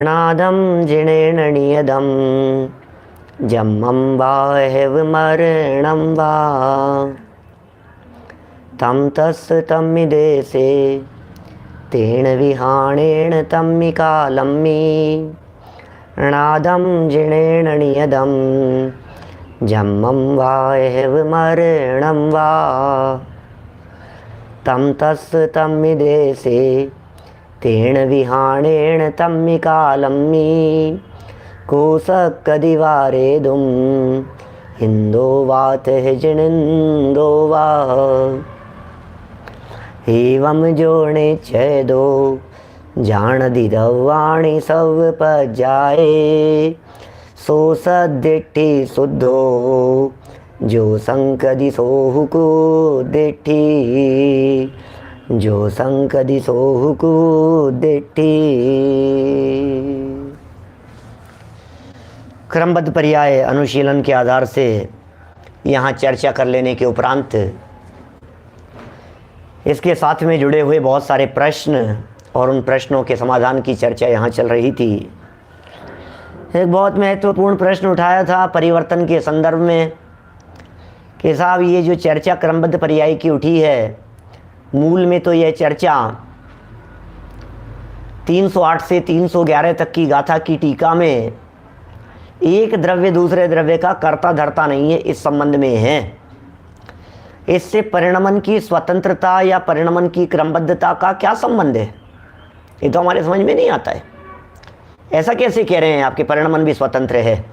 नादं जिनेन नियदं जम्मं वा हैवमरणं वा तं तस्य तम्मिदेशे तेन विहाणेन तम्मिकालम्मि नादं जिनेन नियदं जम्मं वा हैवमरणं वा तं तस्य तम्मिदेशे तेन विहाणेन तम्मिकालम्मि कोशकदिवारेदुं हिंदो वातः जिनिंदो वा एवं जोड़े छेदो जान दिदवाणी सब पजाए सो सदिट्ठी शुद्धो जो संकदि सोहु को दिट्ठी जो संकदि सोहु को दिट्ठी। क्रमबद्ध पर्याय अनुशीलन के आधार से यहाँ चर्चा कर लेने के उपरांत इसके साथ में जुड़े हुए बहुत सारे प्रश्न और उन प्रश्नों के समाधान की चर्चा यहाँ चल रही थी। एक बहुत महत्वपूर्ण प्रश्न उठाया था परिवर्तन के संदर्भ में कि साहब ये जो चर्चा क्रमबद्ध पर्याय की उठी है, मूल में तो यह चर्चा 308 से 311 तक की गाथा की टीका में एक द्रव्य दूसरे द्रव्य का कर्ता धर्ता नहीं है, इस संबंध में है। इससे परिणमन की स्वतंत्रता या परिणमन की क्रमबद्धता का क्या संबंध है, ये तो हमारे समझ में नहीं आता है। ऐसा कैसे कह रहे हैं आपके परिणमन भी स्वतंत्र है?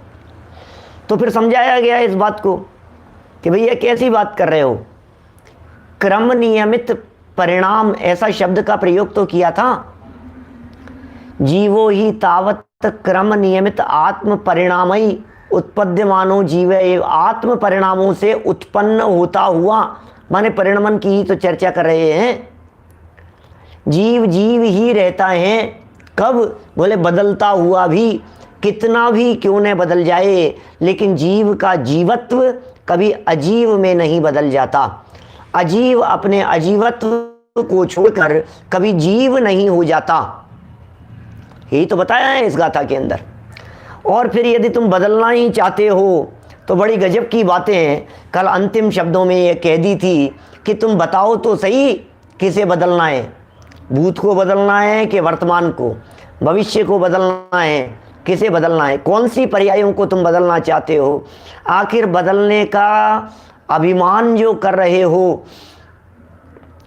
तो फिर समझाया गया इस बात को कि भैया कैसी बात कर रहे हो, क्रम नियमित परिणाम ऐसा शब्द का प्रयोग तो किया था। जीवो ही तावत क्रम नियमित आत्म परिणामई उत्पद्यमानो जीव एवं आत्म परिणामों से उत्पन्न होता हुआ, माने परिणमन की ही तो चर्चा कर रहे हैं। जीव जीव ही रहता है, कब? बोले बदलता हुआ भी, कितना भी क्यों न बदल जाए, लेकिन जीव का जीवत्व कभी अजीव में नहीं बदल जाता। अजीव अपने अजीवत्व को छोड़कर कभी जीव नहीं हो जाता, यही तो बताया है इस गाथा के अंदर। और फिर यदि तुम बदलना ही चाहते हो तो बड़ी गजब की बातें हैं। कल अंतिम शब्दों में ये कह दी थी कि तुम बताओ तो सही किसे बदलना है, भूत को बदलना है कि वर्तमान को, भविष्य को बदलना है, किसे बदलना है, कौन सी पर्यायों को तुम बदलना चाहते हो? आखिर बदलने का अभिमान जो कर रहे हो,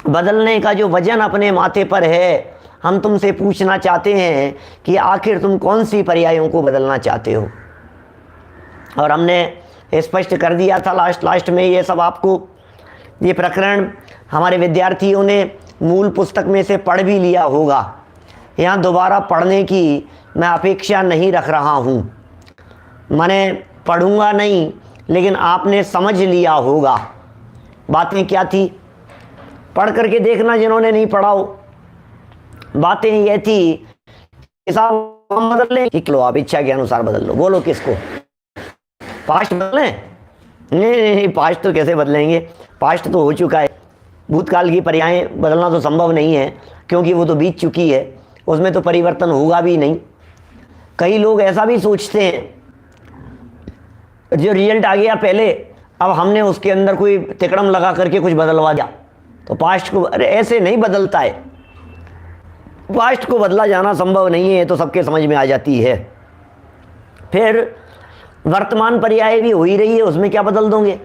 बदलने का जो वजन अपने माथे पर है, हम तुमसे पूछना चाहते हैं कि आखिर तुम कौन सी पर्यायों को बदलना चाहते हो। और हमने स्पष्ट कर दिया था लास्ट में ये सब आपको। ये प्रकरण हमारे विद्यार्थियों ने मूल पुस्तक में से पढ़ भी लिया होगा, यहाँ दोबारा पढ़ने की मैं अपेक्षा नहीं रख रहा हूँ। मैंने पढ़ूंगा नहीं, लेकिन आपने समझ लिया होगा बातें क्या थी। पढ़ करके देखना जिन्होंने नहीं पढ़ा हो। बातें ये थी कि साहब हम बदल लें, लिख लो आप, इच्छा के अनुसार बदल लो। बोलो किसको? पास्ट बदलें? नहीं, पास्ट तो कैसे बदलेंगे, पास्ट तो हो चुका है। भूतकाल की पर्यायें बदलना तो संभव नहीं है, क्योंकि वो तो बीत चुकी है, उसमें तो परिवर्तन होगा भी नहीं। कई लोग ऐसा भी सोचते हैं जो रिजल्ट आ गया पहले, अब हमने उसके अंदर कोई तिकड़म लगा करके कुछ बदलवा दिया तो पास्ट को, अरे ऐसे नहीं बदलता है। पास्ट को बदला जाना संभव नहीं है, तो सबके समझ में आ जाती है। फिर वर्तमान पर्याय भी हो ही रही है, उसमें क्या बदल दोगे?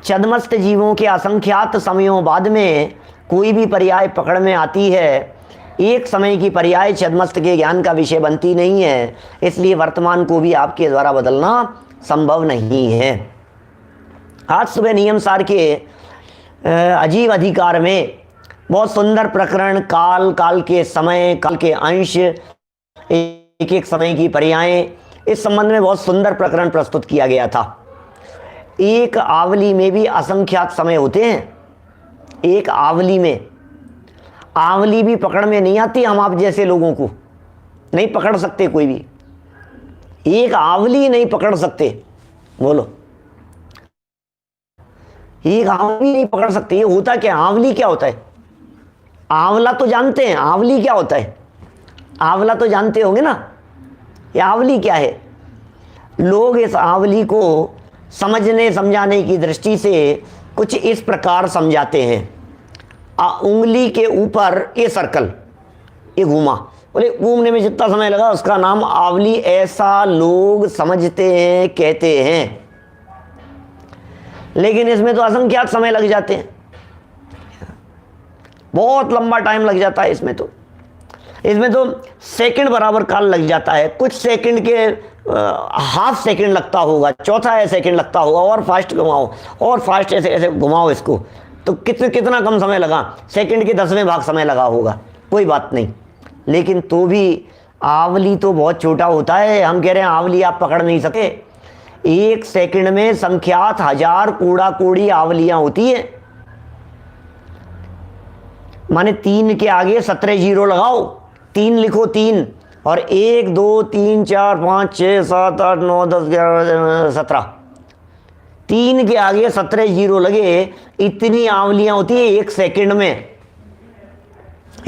छद्मस्त जीवों के असंख्यात समयों बाद में कोई भी पर्याय पकड़ में आती है, एक समय की पर्याय छद्मस्त के ज्ञान का विषय बनती नहीं है, इसलिए वर्तमान को भी आपके द्वारा बदलना संभव नहीं है। आज सुबह नियम सार के अजीब अधिकार में बहुत सुंदर प्रकरण काल, काल के समय, काल के अंश, एक एक समय की पर्यायें, इस संबंध में बहुत सुंदर प्रकरण प्रस्तुत किया गया था। एक आवली में भी असंख्यात समय होते हैं। एक आवली में, आवली भी पकड़ में नहीं आती, हम आप जैसे लोगों को नहीं पकड़ सकते, कोई भी एक आवली नहीं पकड़ सकते। बोलो, एक आवली नहीं पकड़ सकते। ये होता क्या? आवली क्या होता है? आंवला तो जानते हैं, आंवली क्या होता है? आंवला तो जानते होंगे ना, ये आंवली क्या है। लोग इस आंवली को समझने समझाने की दृष्टि से कुछ इस प्रकार समझाते हैं। उंगली के ऊपर ये सर्कल, ये घूमा, बोले घूमने में जितना समय लगा उसका नाम आंवली, ऐसा लोग समझते हैं, कहते हैं। लेकिन इसमें तो असंख्यात समय लग जाते हैं, बहुत लंबा टाइम लग जाता है इसमें तो सेकंड बराबर काल लग जाता है। कुछ सेकंड के हाफ सेकंड लगता होगा, चौथा है सेकंड लगता होगा, और फास्ट घुमाओ और फास्ट ऐसे ऐसे घुमाओ इसको, तो कितना कम समय लगा, सेकंड के 10वें भाग समय लगा होगा, कोई बात नहीं। लेकिन तो भी आंवली तो बहुत छोटा होता है। हम कह रहे हैं आंवली आप पकड़ नहीं सके, 1 सेकंड में संख्यात 1000 कूड़ा कूड़ी आंवलियां होती है। माने 3 के आगे 17 जीरो लगाओ, 3 लिखो, 3 और 1 2 3 4 5 6 7 8 9 10 11 17, 3 के आगे 17 जीरो लगे, इतनी आंवलियां होती है 1 सेकंड में।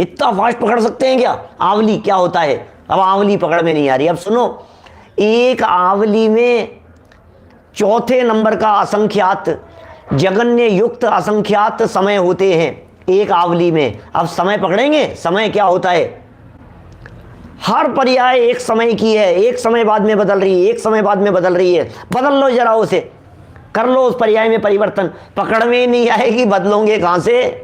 इतना फास्ट पकड़ सकते हैं क्या आंवली? क्या होता है? अब आंवली पकड़ में नहीं आ रही। अब सुनो, एक आंवली में चौथे नंबर का असंख्यात, जगन्य युक्त असंख्यात समय होते हैं एक आंवली में। अब समय पकड़ेंगे, समय क्या होता है? हर पर्याय एक समय की है, एक समय बाद में बदल रही है, एक समय बाद में बदल रही है। बदल लो जरा उसे, कर लो उस पर्याय में परिवर्तन। पकड़ में नहीं आएगी, बदलोगे कहां से?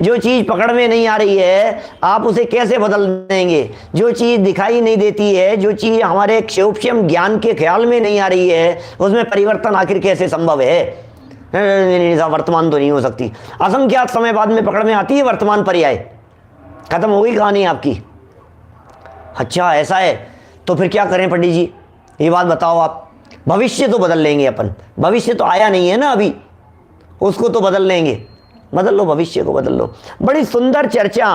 जो चीज पकड़ में नहीं आ रही है आप उसे कैसे बदल देंगे? जो चीज दिखाई नहीं देती है, जो चीज हमारे सूक्ष्म ज्ञान के ख्याल में नहीं आ रही है, उसमें परिवर्तन आखिर कैसे संभव है? वर्तमान तो नहीं हो सकती। असंख्यात समय बाद में पकड़ में आती है वर्तमान पर्याय। खत्म हो गई कहानी आपकी। अच्छा ऐसा है, तो फिर क्या करें पंडित जी, ये बात बताओ आप। भविष्य तो बदल लेंगे अपन, भविष्य तो आया नहीं है ना अभी, उसको तो बदल लेंगे। बदल लो, भविष्य को बदल लो। बड़ी सुंदर चर्चा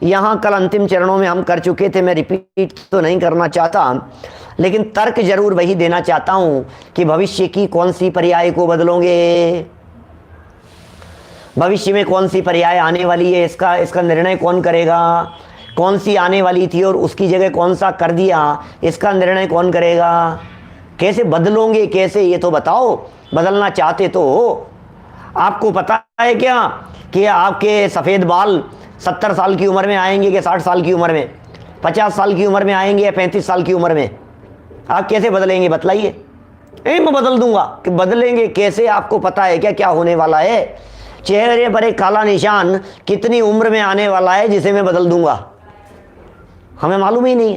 यहाँ कल अंतिम चरणों में हम कर चुके थे, मैं रिपीट तो नहीं करना चाहता, लेकिन तर्क जरूर वही देना चाहता हूं कि भविष्य की कौन सी पर्याय को बदलोगे, भविष्य में कौन सी पर्याय आने वाली है, इसका निर्णय कौन करेगा? कौन सी आने वाली थी और उसकी जगह कौन सा कर दिया, इसका निर्णय कौन करेगा? कैसे बदलोगे, कैसे, ये तो बताओ। बदलना चाहते तो हो। आपको पता है क्या कि आपके सफ़ेद बाल 70 साल की उम्र में आएंगे कि 60 साल की उम्र में, 50 साल की उम्र में आएंगे या 35 साल की उम्र में? आप कैसे बदलेंगे बतलाइए? मैं बदल दूंगा। कि बदलेंगे कैसे, आपको पता है क्या क्या होने वाला है? चेहरे पर एक काला निशान कितनी उम्र में आने वाला है जिसे मैं बदल दूंगा? हमें मालूम ही नहीं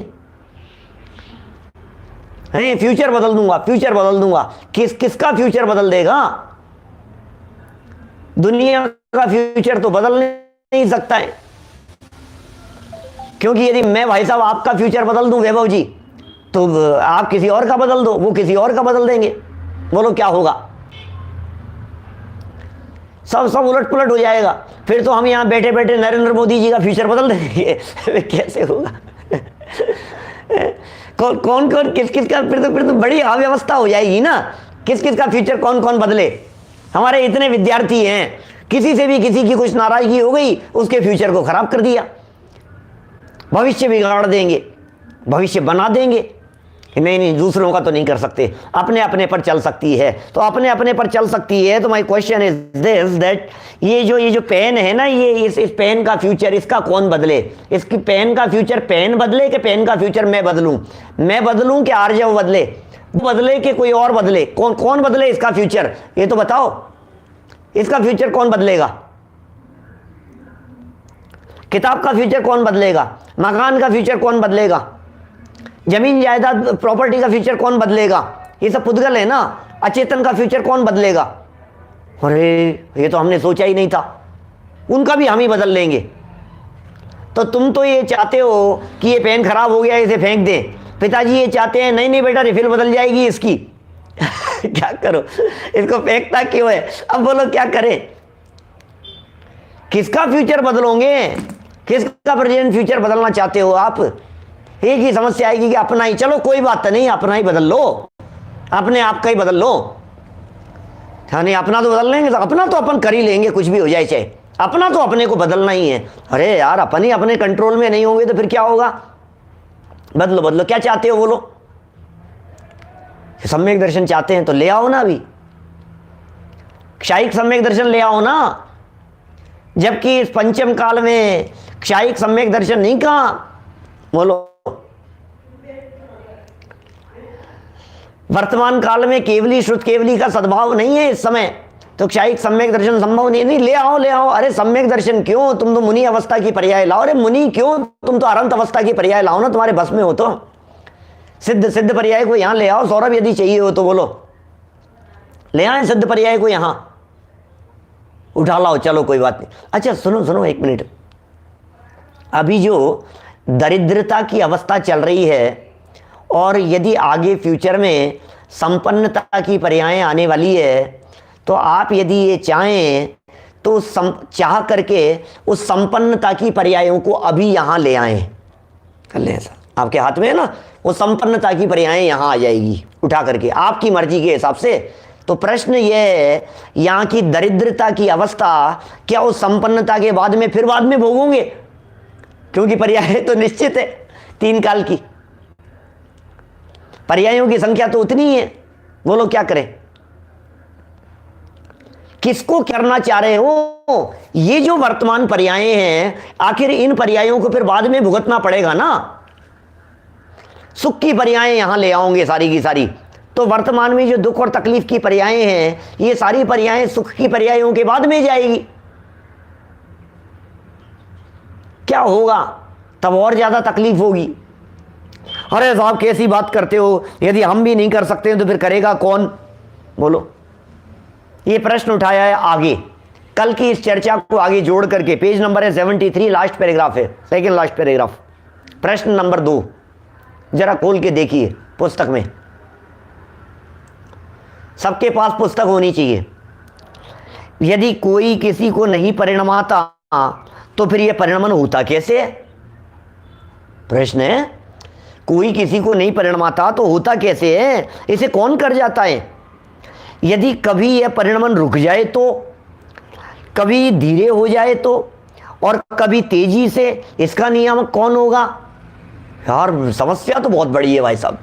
है। फ्यूचर बदल दूंगा, फ्यूचर बदल दूंगा। किसका फ्यूचर बदल देगा? दुनिया का फ्यूचर तो बदल नहीं सकता है, क्योंकि यदि मैं भाई साहब आपका फ्यूचर बदल दूं वैभव जी, तो आप किसी और का बदल दो, वो किसी और का बदल देंगे। बोलो क्या होगा? सब उलट पुलट हो जाएगा। फिर तो हम यहां बैठे बैठे नरेंद्र मोदी जी का फ्यूचर बदल देंगे। कैसे होगा? कौन किस का? फिर तो बड़ी अव्यवस्था हो जाएगी ना। किस का फ्यूचर कौन कौन बदले? हमारे इतने विद्यार्थी हैं, किसी से भी किसी की कुछ नाराजगी हो गई, उसके फ्यूचर को खराब कर दिया। भविष्य बिगाड़ देंगे, भविष्य बना देंगे। नहीं, दूसरों का तो नहीं कर सकते, अपने अपने पर चल सकती है। तो अपने अपने पर चल सकती है, तो my question is this that ये जो पेन है ना, ये इस पेन का फ्यूचर इसका कौन बदले? इसकी पेन का फ्यूचर पेन बदले कि पेन का फ्यूचर मैं बदलूं कि आर्यव बदले? बदले कि कोई और बदले? कौन बदले इसका फ्यूचर? ये तो बताओ, इसका फ्यूचर कौन बदलेगा? किताब का फ्यूचर कौन बदलेगा? मकान का फ्यूचर कौन बदलेगा? जमीन जायदाद प्रॉपर्टी का फ्यूचर कौन बदलेगा? ये सब पुद्गल है ना। अचेतन का फ्यूचर कौन बदलेगा? अरे ये तो हमने सोचा ही नहीं था, उनका भी हम ही बदल लेंगे। तो तुम तो ये चाहते हो कि ये पेन खराब हो गया, इसे फेंक दें। पिताजी ये चाहते हैं नहीं बेटा, रिफिल बदल जाएगी इसकी। क्या करो, इसको फेंकता क्यों है? अब बोलो क्या करें? किसका फ्यूचर बदलोगे? किसका प्रेजेंट फ्यूचर बदलना चाहते हो आप? एक ही समस्या आएगी कि अपना ही। चलो कोई बात नहीं, अपना ही बदल लो, अपने आप का ही बदल लो। नहीं, अपना तो बदल लेंगे, तो अपना तो अपन कर ही लेंगे, कुछ भी हो जाए चाहे। अपना तो अपने को बदलना ही है। अरे यार, अपन ही अपने कंट्रोल में नहीं होंगे तो फिर क्या होगा? बदलो बदलो, क्या चाहते हो बोलो? सम्यक दर्शन चाहते हैं तो ले आओ ना, अभी क्षायिक सम्यक दर्शन ले आओ ना। जबकि इस पंचम काल में क्षायिक सम्यक दर्शन नहीं कहा, बोलो। वर्तमान काल में केवली श्रुत केवली का सद्भाव नहीं है इस समय, तो क्षायिक सम्यक दर्शन संभव नहीं। नहीं, ले आओ ले आओ। अरे सम्यक दर्शन क्यों, तुम तो मुनि अवस्था की पर्याय लाओ। अरे मुनि क्यों, तुम तो अनंत अवस्था की पर्याय लाओ ना, तुम्हारे बस में हो तो। सिद्ध सिद्ध पर्याय को यहां ले आओ सौरभ, यदि चाहिए हो तो बोलो, ले आए सिद्ध पर्याय को यहां उठा लाओ, चलो कोई बात नहीं। अच्छा सुनो सुनो एक मिनट, अभी जो दरिद्रता की अवस्था चल रही है और यदि आगे फ्यूचर में संपन्नता की पर्यायें आने वाली है, तो आप यदि ये चाहें तो चाह करके उस संपन्नता की पर्यायों को अभी यहां ले आए, कर लें ऐसा, आपके हाथ में है ना, वो संपन्नता की पर्यायें यहां आ जाएगी उठा करके आपकी मर्जी के हिसाब से। तो प्रश्न ये है, यहां की दरिद्रता की अवस्था क्या उस संपन्नता के बाद में फिर बाद में भोगोगे? क्योंकि पर्याय तो निश्चित है, 3 काल की पर्यायों की संख्या तो उतनी ही है। बोलो क्या करें, किसको करना चाह रहे हो? ये जो वर्तमान पर्यायें हैं, आखिर इन पर्यायों को फिर बाद में भुगतना पड़ेगा ना। सुख की पर्यायें यहां ले आओगे सारी की सारी, तो वर्तमान में जो दुख और तकलीफ की पर्यायें हैं, ये सारी पर्यायें सुख की पर्यायों के बाद में जाएगी। क्या होगा? तब और ज्यादा तकलीफ होगी। अरे साहब कैसी बात करते हो, यदि हम भी नहीं कर सकते हैं तो फिर करेगा कौन? बोलो। ये प्रश्न उठाया है आगे, कल की इस चर्चा को आगे जोड़ करके, पेज नंबर है 73, लास्ट पैराग्राफ है, सेकंड लास्ट पैराग्राफ, प्रश्न नंबर 2, जरा खोल के देखिए पुस्तक में। सबके पास पुस्तक होनी चाहिए। यदि कोई किसी को नहीं परिणमाता तो फिर यह परिणमन होता कैसे? प्रश्न है, कोई किसी को नहीं परिणमाता तो होता कैसे है? इसे कौन कर जाता है? यदि कभी यह परिणमन रुक जाए तो, कभी धीरे हो जाए तो, और कभी तेजी से, इसका नियामक कौन होगा? यार समस्या तो बहुत बड़ी है भाई साहब,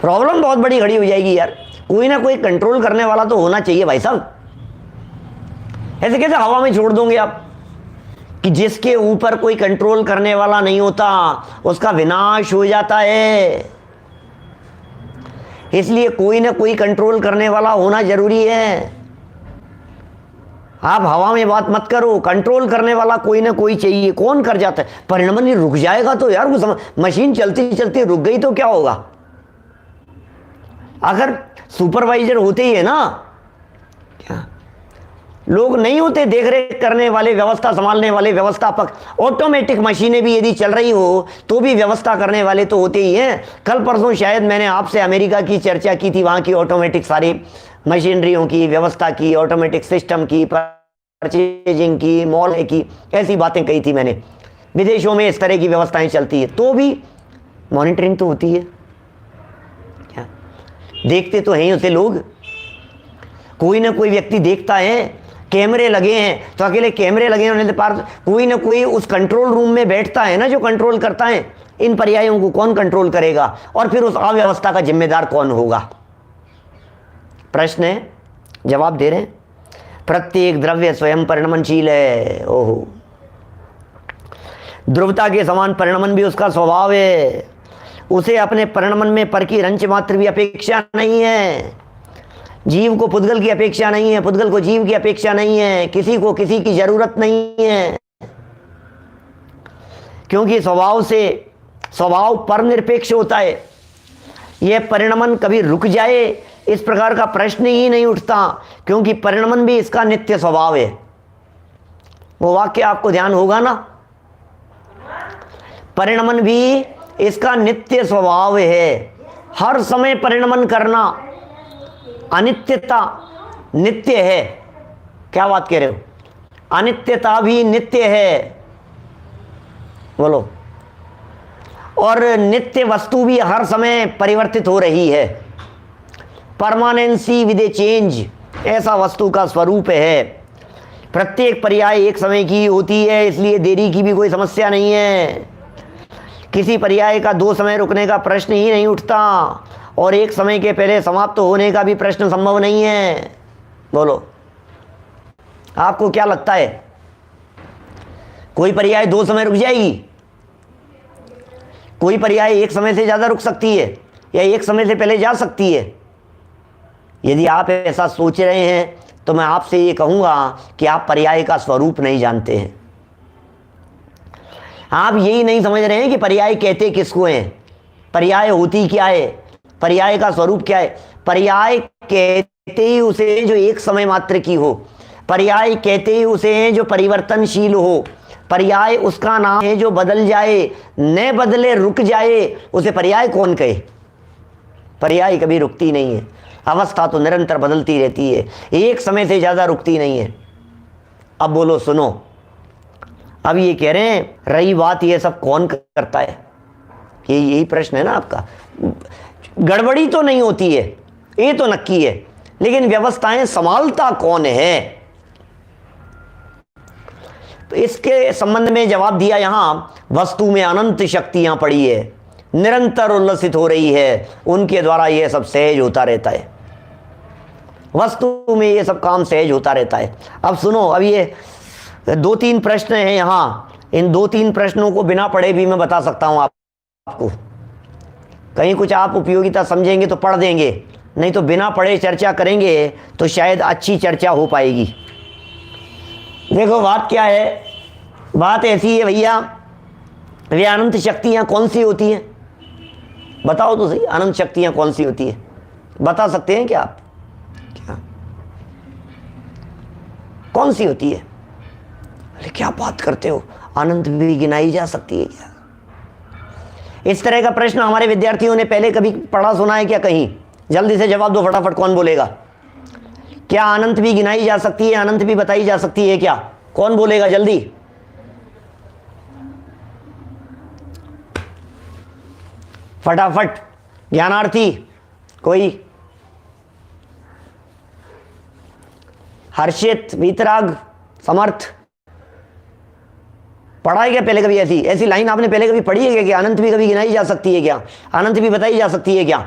प्रॉब्लम बहुत बड़ी खड़ी हो जाएगी यार। कोई ना कोई कंट्रोल करने वाला तो होना चाहिए भाई साहब। ऐसे कैसे हवा में छोड़ दोगे आप कि जिसके ऊपर कोई कंट्रोल करने वाला नहीं होता उसका विनाश हो जाता है। इसलिए कोई ना कोई कंट्रोल करने वाला होना जरूरी है। आप हवा में बात मत करो, कंट्रोल करने वाला कोई ना कोई चाहिए। कौन कर जाता है? परिणमन ही रुक जाएगा तो यार वो मशीन चलती चलती रुक गई तो क्या होगा? अगर सुपरवाइजर होते ही है ना, क्या लोग नहीं होते देख रेख करने वाले, व्यवस्था संभालने वाले व्यवस्थापक, ऑटोमेटिक मशीनें भी यदि चल रही हो तो भी व्यवस्था करने वाले तो होते ही हैं। कल परसों शायद मैंने आपसे अमेरिका की चर्चा की थी, वहां की ऑटोमेटिक सारी मशीनरियों की व्यवस्था की, ऑटोमेटिक सिस्टम की, परचेजिंग की, मॉल की, ऐसी बातें कही थी मैंने। विदेशों में इस तरह की व्यवस्थाएं चलती है तो भी मॉनिटरिंग तो होती है। क्या देखते तो हैं उसे लोग, कोई ना कोई व्यक्ति देखता है। कैमरे लगे हैं तो अकेले कैमरे लगे होने के पास कोई ना कोई उस कंट्रोल रूम में बैठता है ना, जो कंट्रोल करता है। इन पर्यायों को कौन कंट्रोल करेगा और फिर उस अव्यवस्था का जिम्मेदार कौन होगा? प्रश्न है, जवाब दे रहे हैं। प्रत्येक द्रव्य स्वयं परिणमनशील है। ओहो, ध्रुवता के समान परिणमन भी उसका स्वभाव है। उसे अपने परिणमन में पर की रंच मात्र भी अपेक्षा नहीं है। जीव को पुद्गल की अपेक्षा नहीं है, पुद्गल को जीव की अपेक्षा नहीं है, किसी को किसी की जरूरत नहीं है, क्योंकि स्वभाव पर निरपेक्ष होता है। यह परिणमन कभी रुक जाए इस प्रकार का प्रश्न ही नहीं उठता, क्योंकि परिणमन भी इसका नित्य स्वभाव है। वो वाक्य आपको ध्यान होगा ना, परिणमन भी इसका नित्य स्वभाव है। हर समय परिणमन करना, अनित्यता नित्य है। क्या बात कह रहे हो? अनित्यता भी नित्य है, बोलो। और नित्य वस्तु भी हर समय परिवर्तित हो रही है। परमानेंसी विद ए चेंज, ऐसा वस्तु का स्वरूप है। प्रत्येक पर्याय एक समय की होती है, इसलिए देरी की भी कोई समस्या नहीं है। किसी पर्याय का दो समय रुकने का प्रश्न ही नहीं उठता, और एक समय के पहले समाप्त होने का भी प्रश्न संभव नहीं है। बोलो, आपको क्या लगता है, कोई पर्याय दो समय रुक जाएगी? कोई पर्याय एक समय से ज़्यादा रुक सकती है या एक समय से पहले जा सकती है? यदि आप ऐसा सोच रहे हैं तो मैं आपसे ये कहूँगा कि आप पर्याय का स्वरूप नहीं जानते हैं। आप यही नहीं समझ रहे हैं कि पर्याय कहते किसको हैं, पर्याय होती क्या है, पर्याय का स्वरूप क्या है। पर्याय कहते ही उसे हैं जो एक समय मात्र की हो, पर्याय कहते ही उसे हैं जो परिवर्तनशील हो, पर्याय उसका नाम है जो बदल जाए, न बदले रुक जाए, उसे पर्याय कौन कहे? पर्याय कभी रुकती नहीं है, अवस्था तो निरंतर बदलती रहती है, एक समय से ज़्यादा रुकती नहीं है। अब बोलो, सुनो, अब ये कह रहे हैं रही बात ये सब कौन करता है, यही प्रश्न है ना आपका। गड़बड़ी तो नहीं होती है, ये तो नक्की है, लेकिन व्यवस्थाएं संभालता कौन है? तो इसके संबंध में जवाब दिया, यहां वस्तु में अनंत शक्तियां पड़ी है, निरंतर उल्लसित हो रही है, उनके द्वारा यह सब सहज होता रहता है, वस्तु में ये सब काम सहज होता रहता है। अब सुनो, अब ये दो तीन प्रश्न हैं यहाँ, इन दो तीन प्रश्नों को बिना पढ़े भी मैं बता सकता हूँ आपको। कहीं कुछ आप उपयोगिता समझेंगे तो पढ़ देंगे, नहीं तो बिना पढ़े चर्चा करेंगे तो शायद अच्छी चर्चा हो पाएगी। देखो बात क्या है, बात ऐसी है भैया, वे अनंत शक्तियाँ कौन सी होती हैं? बताओ तो सही, अनंत शक्तियाँ कौन सी होती है? बता सकते हैं क्या आप? क्या कौन सी होती है? अरे क्या बात करते हो, अनंत भी गिनाई जा सकती है क्या? इस तरह का प्रश्न हमारे विद्यार्थियों ने पहले कभी पढ़ा सुना है क्या कहीं? जल्दी से जवाब दो, फटाफट, कौन बोलेगा? क्या अनंत भी गिनाई जा सकती है, अनंत भी बताई जा सकती है क्या? कौन बोलेगा जल्दी? फटाफट, ज्ञानार्थी कोई? हर्षित, वीतराग, समर्थ, पढ़ा है क्या पहले कभी? ऐसी लाइन आपने पहले कभी पढ़ी है क्या? अनंत भी कभी गिनाई जा सकती है क्या? अनंत भी बताई जा सकती है क्या?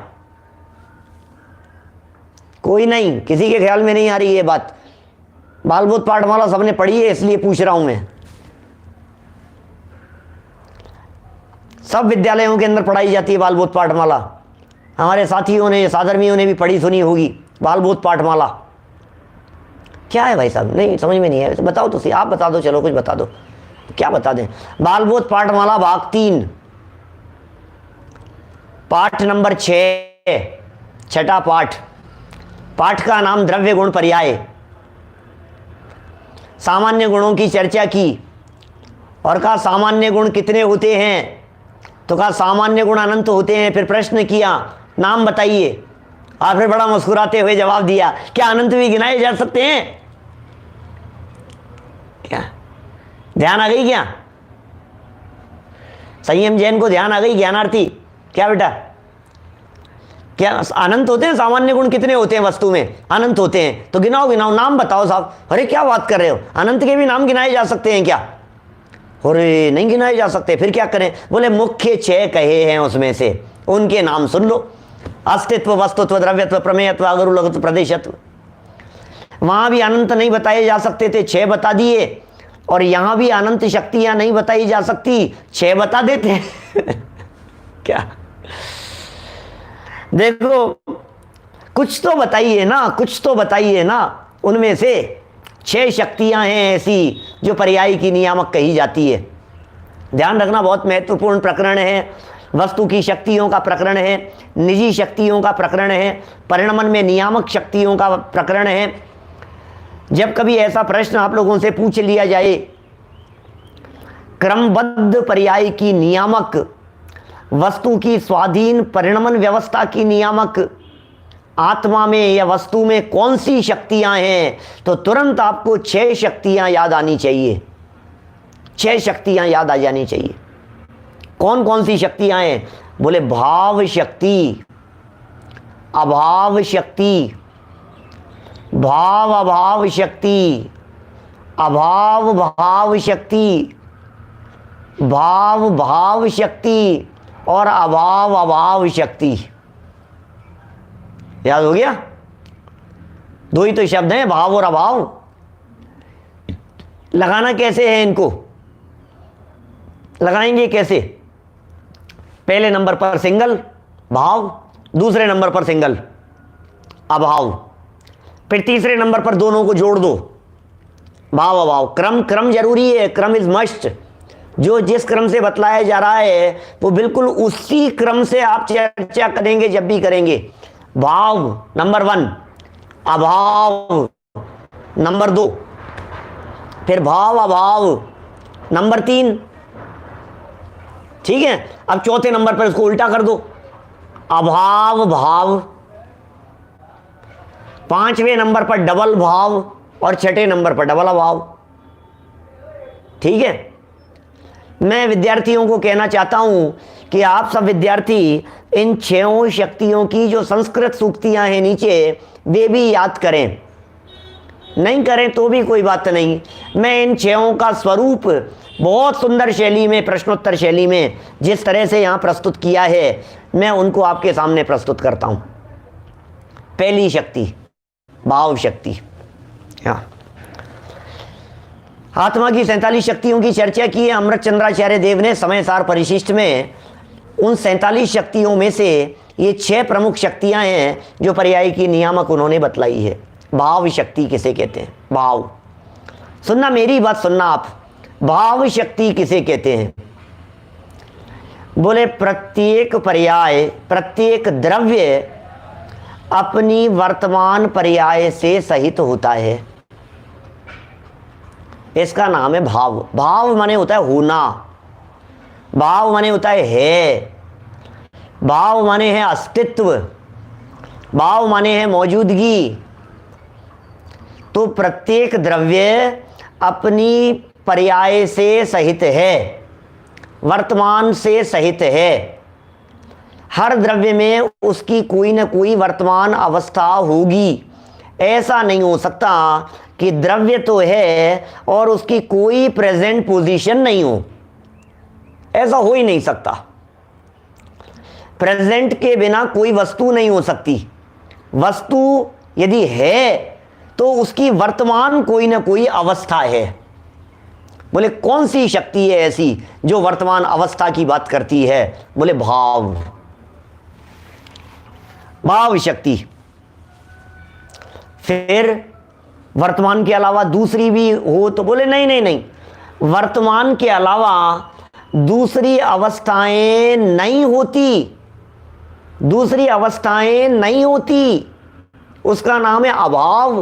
कोई नहीं, किसी के ख्याल में नहीं आ रही ये बात। बालबोध पाठमाला सबने पढ़ी है, इसलिए पूछ रहा हूं मैं। सब विद्यालयों के अंदर पढ़ाई जाती है बालबोध पाठमाला, हमारे साथियों ने, साधर्मियों ने भी पढ़ी सुनी होगी बालबोध पाठमाला। क्या है भाई साहब, नहीं समझ में नहीं है, बताओ तो सही, आप बता दो, चलो कुछ बता दो, क्या बता दें? बालबोध पाठमाला भाग 3, पाठ नंबर 6, छठा पाठ। पाठ का नाम द्रव्य गुण पर्याय। सामान्य गुणों की चर्चा की और कहा सामान्य गुण कितने होते हैं? तो कहा सामान्य गुण अनंत होते हैं। फिर प्रश्न किया, नाम बताइए, और फिर बड़ा मुस्कुराते हुए जवाब दिया, क्या अनंत भी गिनाए जा सकते हैं? क्या ध्यान आ गई? क्या संयम जैन को ध्यान आ गई? ज्ञानार्थी, क्या बेटा, क्या अनंत होते हैं? सामान्य गुण कितने होते हैं वस्तु में? अनंत होते हैं। तो गिनाओ गिनाओ, नाम बताओ साहब। अरे क्या बात कर रहे हो, अनंत के भी नाम गिनाए जा सकते हैं क्या? अरे नहीं गिनाए जा सकते, फिर क्या करें? बोले मुख्य 6 कहे हैं, उसमें से उनके नाम सुन लो। अस्तित्व, वस्तुत्व, द्रव्यत्व, प्रमेयत्व, अगरु लघुत्व, प्रदेशत्व। वहां भी अनंत नहीं बताए जा सकते थे, 6 बता दिए। और यहां भी अनंत शक्तियां नहीं बताई जा सकती, 6 बता देते क्या? देखो, कुछ तो बताइए ना, कुछ तो बताइए ना। उनमें से 6 शक्तियां हैं ऐसी जो पर्याय की नियामक कही जाती है। ध्यान रखना, बहुत महत्वपूर्ण प्रकरण है। वस्तु की शक्तियों का प्रकरण है, निजी शक्तियों का प्रकरण है, परिणमन में नियामक शक्तियों का प्रकरण है। जब कभी ऐसा प्रश्न आप लोगों से पूछ लिया जाए, क्रमबद्ध पर्याय की नियामक, वस्तु की स्वाधीन परिणमन व्यवस्था की नियामक, आत्मा में या वस्तु में कौन सी शक्तियां हैं, तो तुरंत आपको 6 शक्तियां याद आनी चाहिए। 6 शक्तियां याद आ जानी चाहिए। कौन कौन सी शक्तियां हैं? बोले भाव शक्ति, अभाव शक्ति, भाव अभाव शक्ति, अभाव भाव शक्ति, भाव भाव शक्ति और अभाव अभाव शक्ति। याद हो गया? दो ही तो शब्द हैं, भाव और अभाव। लगाना कैसे है इनको? लगाएंगे कैसे? पहले नंबर पर सिंगल भाव, दूसरे नंबर पर सिंगल अभाव, फिर तीसरे नंबर पर दोनों को जोड़ दो, भाव अभाव। क्रम जरूरी है, क्रम इज मस्ट। जो जिस क्रम से बतलाया जा रहा है वो बिल्कुल उसी क्रम से आप चर्चा करेंगे जब भी करेंगे। भाव नंबर 1, अभाव नंबर 2, फिर भाव अभाव नंबर 3। ठीक है, अब चौथे नंबर पर इसको उल्टा कर दो, अभाव भाव। पांचवें नंबर पर डबल भाव और छठे नंबर पर डबल अभाव। ठीक है, मैं विद्यार्थियों को कहना चाहता हूं कि आप सब विद्यार्थी इन 6 शक्तियों की जो संस्कृत सूक्तियां हैं नीचे, वे भी याद करें। नहीं करें तो भी कोई बात नहीं, मैं इन 6 का स्वरूप बहुत सुंदर शैली में, प्रश्नोत्तर शैली में जिस तरह से यहां प्रस्तुत किया है, मैं उनको आपके सामने प्रस्तुत करता हूं। पहली शक्ति भाव शक्ति। आत्मा की 47 शक्तियों की चर्चा की है अमृत चंद्राचार्य देव ने समय सार परिशिष्ट में। उन 47 शक्तियों में से ये 6 प्रमुख शक्तियां हैं जो पर्याय की नियामक उन्होंने बतलाई है। भाव शक्ति किसे कहते हैं? भाव, सुनना मेरी बात सुनना आप, भाव शक्ति किसे कहते हैं? बोले प्रत्येक पर्याय, प्रत्येक द्रव्य अपनी वर्तमान पर्याय से सहित होता है, इसका नाम है भाव। भाव माने होता है होना, भाव माने होता है, भाव माने है अस्तित्व, भाव माने है मौजूदगी। तो प्रत्येक द्रव्य अपनी पर्याय से सहित है, वर्तमान से सहित है। हर द्रव्य में उसकी कोई ना कोई वर्तमान अवस्था होगी। ऐसा नहीं हो सकता कि द्रव्य तो है और उसकी कोई प्रेजेंट पोजीशन नहीं हो, ऐसा हो ही नहीं सकता। प्रेजेंट के बिना कोई वस्तु नहीं हो सकती। वस्तु यदि है तो उसकी वर्तमान कोई ना कोई अवस्था है। बोले कौन सी शक्ति है ऐसी जो वर्तमान अवस्था की बात करती है? बोले भाव, भाव शक्ति। फिर वर्तमान के अलावा दूसरी भी हो तो बोले नहीं नहीं नहीं, वर्तमान के अलावा दूसरी अवस्थाएं नहीं होती, दूसरी अवस्थाएं नहीं होती, उसका नाम है अभाव।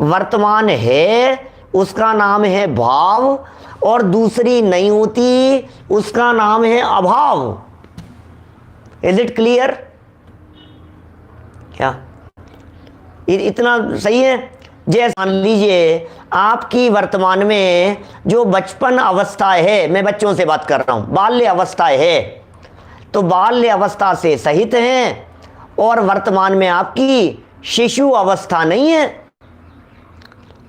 वर्तमान है उसका नाम है भाव, और दूसरी नहीं होती उसका नाम है अभाव। Is it clear? क्या इतना सही है? जैसे मान लीजिए आपकी वर्तमान में जो बचपन अवस्था है, मैं बच्चों से बात कर रहा हूं, बाल्य अवस्था है, तो बाल्य अवस्था से सहित हैं, और वर्तमान में आपकी शिशु अवस्था नहीं है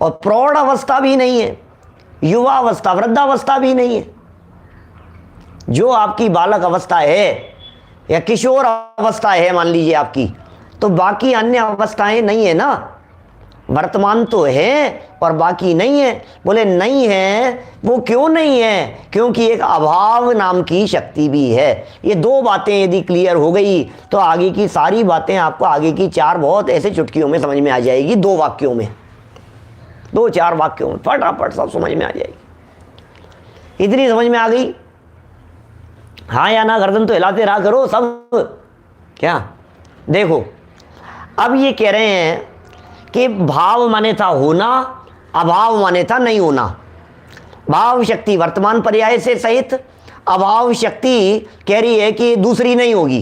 और प्रौढ़ अवस्था भी नहीं है, युवा अवस्था, वृद्धावस्था भी नहीं है। जो आपकी बालक अवस्था है या किशोर अवस्था है मान लीजिए आपकी, तो बाकी अन्य अवस्थाएं नहीं है ना। वर्तमान तो है और बाकी नहीं है। बोले नहीं है, वो क्यों नहीं है? क्योंकि एक अभाव नाम की शक्ति भी है। ये 2 बातें यदि क्लियर हो गई तो आगे की सारी बातें आपको, आगे की 4 बहुत ऐसे चुटकियों में समझ में आ जाएगी, 2 वाक्यों में, 2-4 वाक्यों में फटाफट सब समझ में आ जाएगी। इतनी समझ में आ गई? हाँ या ना गर्दन तो हिलाते रहा करो सब। क्या देखो, अब ये कह रहे हैं कि भाव माने था होना, अभाव माने था नहीं होना। भाव शक्ति वर्तमान पर्याय से सहित, अभाव शक्ति कह रही है कि दूसरी नहीं होगी।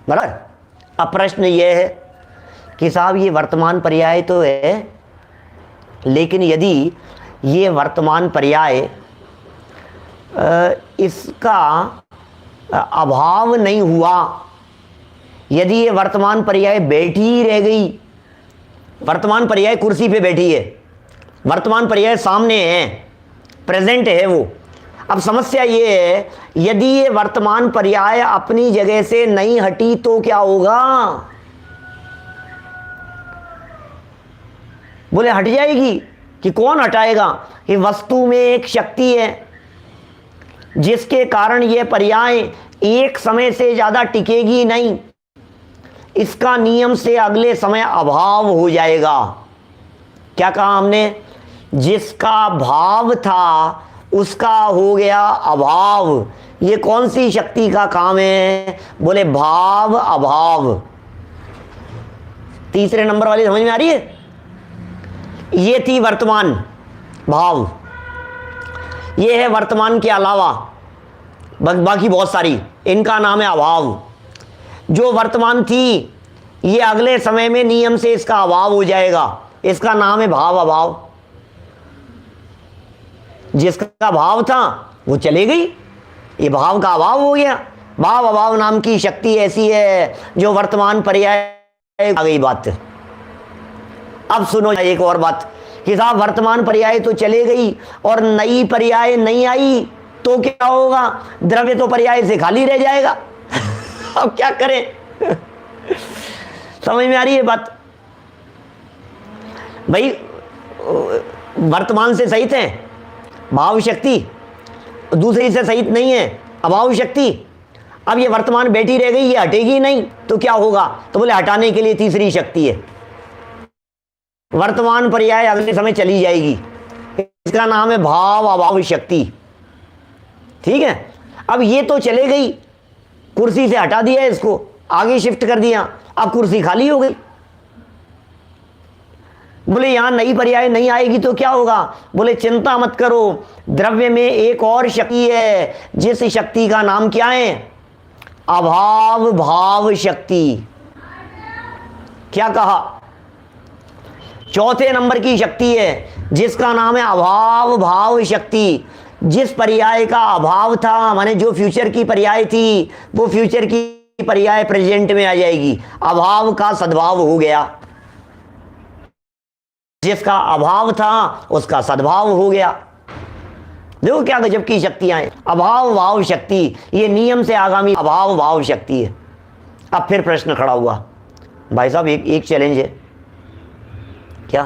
बराबर। अब प्रश्न यह है कि साहब ये वर्तमान पर्याय तो है, लेकिन यदि ये वर्तमान पर्याय इसका अभाव नहीं हुआ, यदि ये वर्तमान पर्याय बैठी ही रह गई, वर्तमान पर्याय कुर्सी पे बैठी है, वर्तमान पर्याय सामने है, प्रेजेंट है वो, अब समस्या ये है, यदि ये वर्तमान पर्याय अपनी जगह से नहीं हटी तो क्या होगा? बोले हट जाएगी। कि कौन हटाएगा? कि वस्तु में एक शक्ति है जिसके कारण ये पर्याय एक समय से ज्यादा टिकेगी नहीं, इसका नियम से अगले समय अभाव हो जाएगा। क्या कहा हमने? जिसका भाव था उसका हो गया अभाव। ये कौन सी शक्ति का काम है? बोले भाव अभाव। तीसरे नंबर वाली समझ में आ रही है? ये थी वर्तमान भाव, ये है वर्तमान के अलावा बाकी बहुत सारी, इनका नाम है अभाव। जो वर्तमान थी ये अगले समय में नियम से इसका अभाव हो जाएगा, इसका नाम है भाव अभाव। जिसका भाव था वो चले गई, ये भाव का अभाव हो गया। भाव अभाव नाम की शक्ति ऐसी है जो वर्तमान पर्याय आ गई बात। अब सुनो एक और बात कि साहब वर्तमान पर्याय तो चले गई और नई पर्याय नहीं आई तो क्या होगा? द्रव्य तो पर्याय से खाली रह जाएगा। अब क्या करें? समझ में आ रही है बात? भाई वर्तमान से सहित है भाव शक्ति, दूसरी से सहित नहीं है अभाव शक्ति। अब ये वर्तमान बैठी रह गई, ये हटेगी नहीं तो क्या होगा? तो बोले हटाने के लिए तीसरी शक्ति है। वर्तमान पर्याय अगले समय चली जाएगी, इसका नाम है भाव अभाव शक्ति। ठीक है, अब ये तो चले गई, कुर्सी से हटा दिया, इसको आगे शिफ्ट कर दिया, अब कुर्सी खाली हो गई। बोले यहां नई पर्याय नहीं आएगी तो क्या होगा? बोले चिंता मत करो, द्रव्य में एक और शक्ति है जिस शक्ति का नाम क्या है? अभाव भाव शक्ति। क्या कहा? चौथे नंबर की शक्ति है जिसका नाम है अभाव भाव शक्ति। जिस पर्याय का अभाव था, माने जो फ्यूचर की पर्याय थी, वो फ्यूचर की पर्याय प्रेजेंट में आ जाएगी, अभाव का सद्भाव हो गया। जिसका अभाव था उसका सद्भाव हो गया। देखो क्या गजब की शक्तियां हैं, अभाव भाव शक्ति। ये नियम से आगामी अभाव भाव शक्ति है। अब फिर प्रश्न खड़ा हुआ, भाई साहब एक चैलेंज है क्या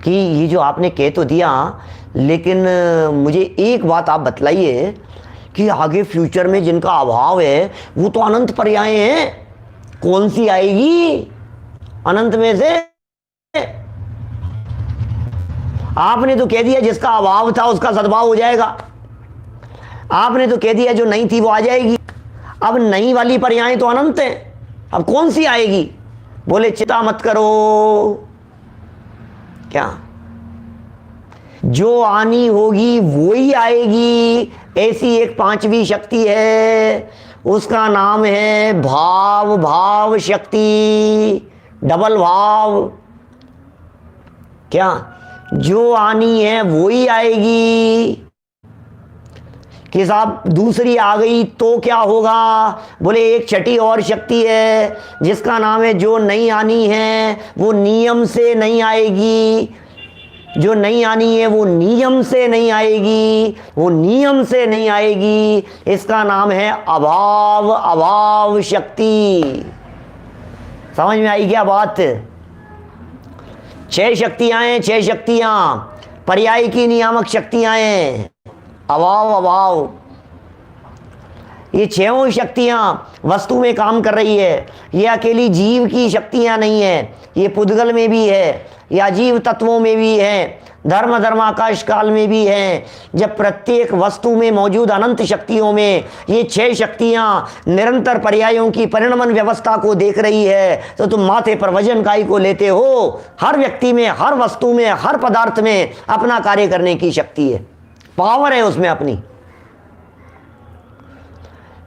कि ये जो आपने कह तो दिया, लेकिन मुझे एक बात आप बतलाइए कि आगे फ्यूचर में जिनका अभाव है वो तो अनंत पर्याय हैं, कौन सी आएगी अनंत में से? आपने तो कह दिया जिसका अभाव था उसका सद्भाव हो जाएगा, आपने तो कह दिया जो नहीं थी वो आ जाएगी। अब नई वाली पर्याय तो अनंत है, अब कौन सी आएगी? बोले चिंता मत करो, क्या जो आनी होगी वो ही आएगी। ऐसी एक पांचवी शक्ति है, उसका नाम है भाव भाव शक्ति, डबल भाव। क्या जो आनी है वो ही आएगी कि साहब दूसरी आ गई तो क्या होगा? बोले एक छठी और शक्ति है जिसका नाम है जो नहीं आनी है वो नियम से नहीं आएगी। जो नहीं आनी है वो नियम से नहीं आएगी, वो नियम से नहीं आएगी। इसका नाम है अभाव अभाव शक्ति। समझ में आई क्या बात? 6 शक्तियां हैं, 6 शक्तियां पर्याय की नियामक शक्तियां हैं। अभाव अभाव, ये 6 शक्तियां वस्तु में काम कर रही है। ये अकेली जीव की शक्तियां नहीं है, ये पुद्गल में भी है, ये अजीव तत्वों में भी है, धर्म धर्माकाश काल में भी है। जब प्रत्येक वस्तु में मौजूद अनंत शक्तियों में ये 6 शक्तियां निरंतर पर्यायों की परिणमन व्यवस्था को देख रही है तो तुम माथे पर वजन काई को लेते हो। हर व्यक्ति में, हर वस्तु में, हर पदार्थ में अपना कार्य करने की शक्ति है, पावर है उसमें अपनी।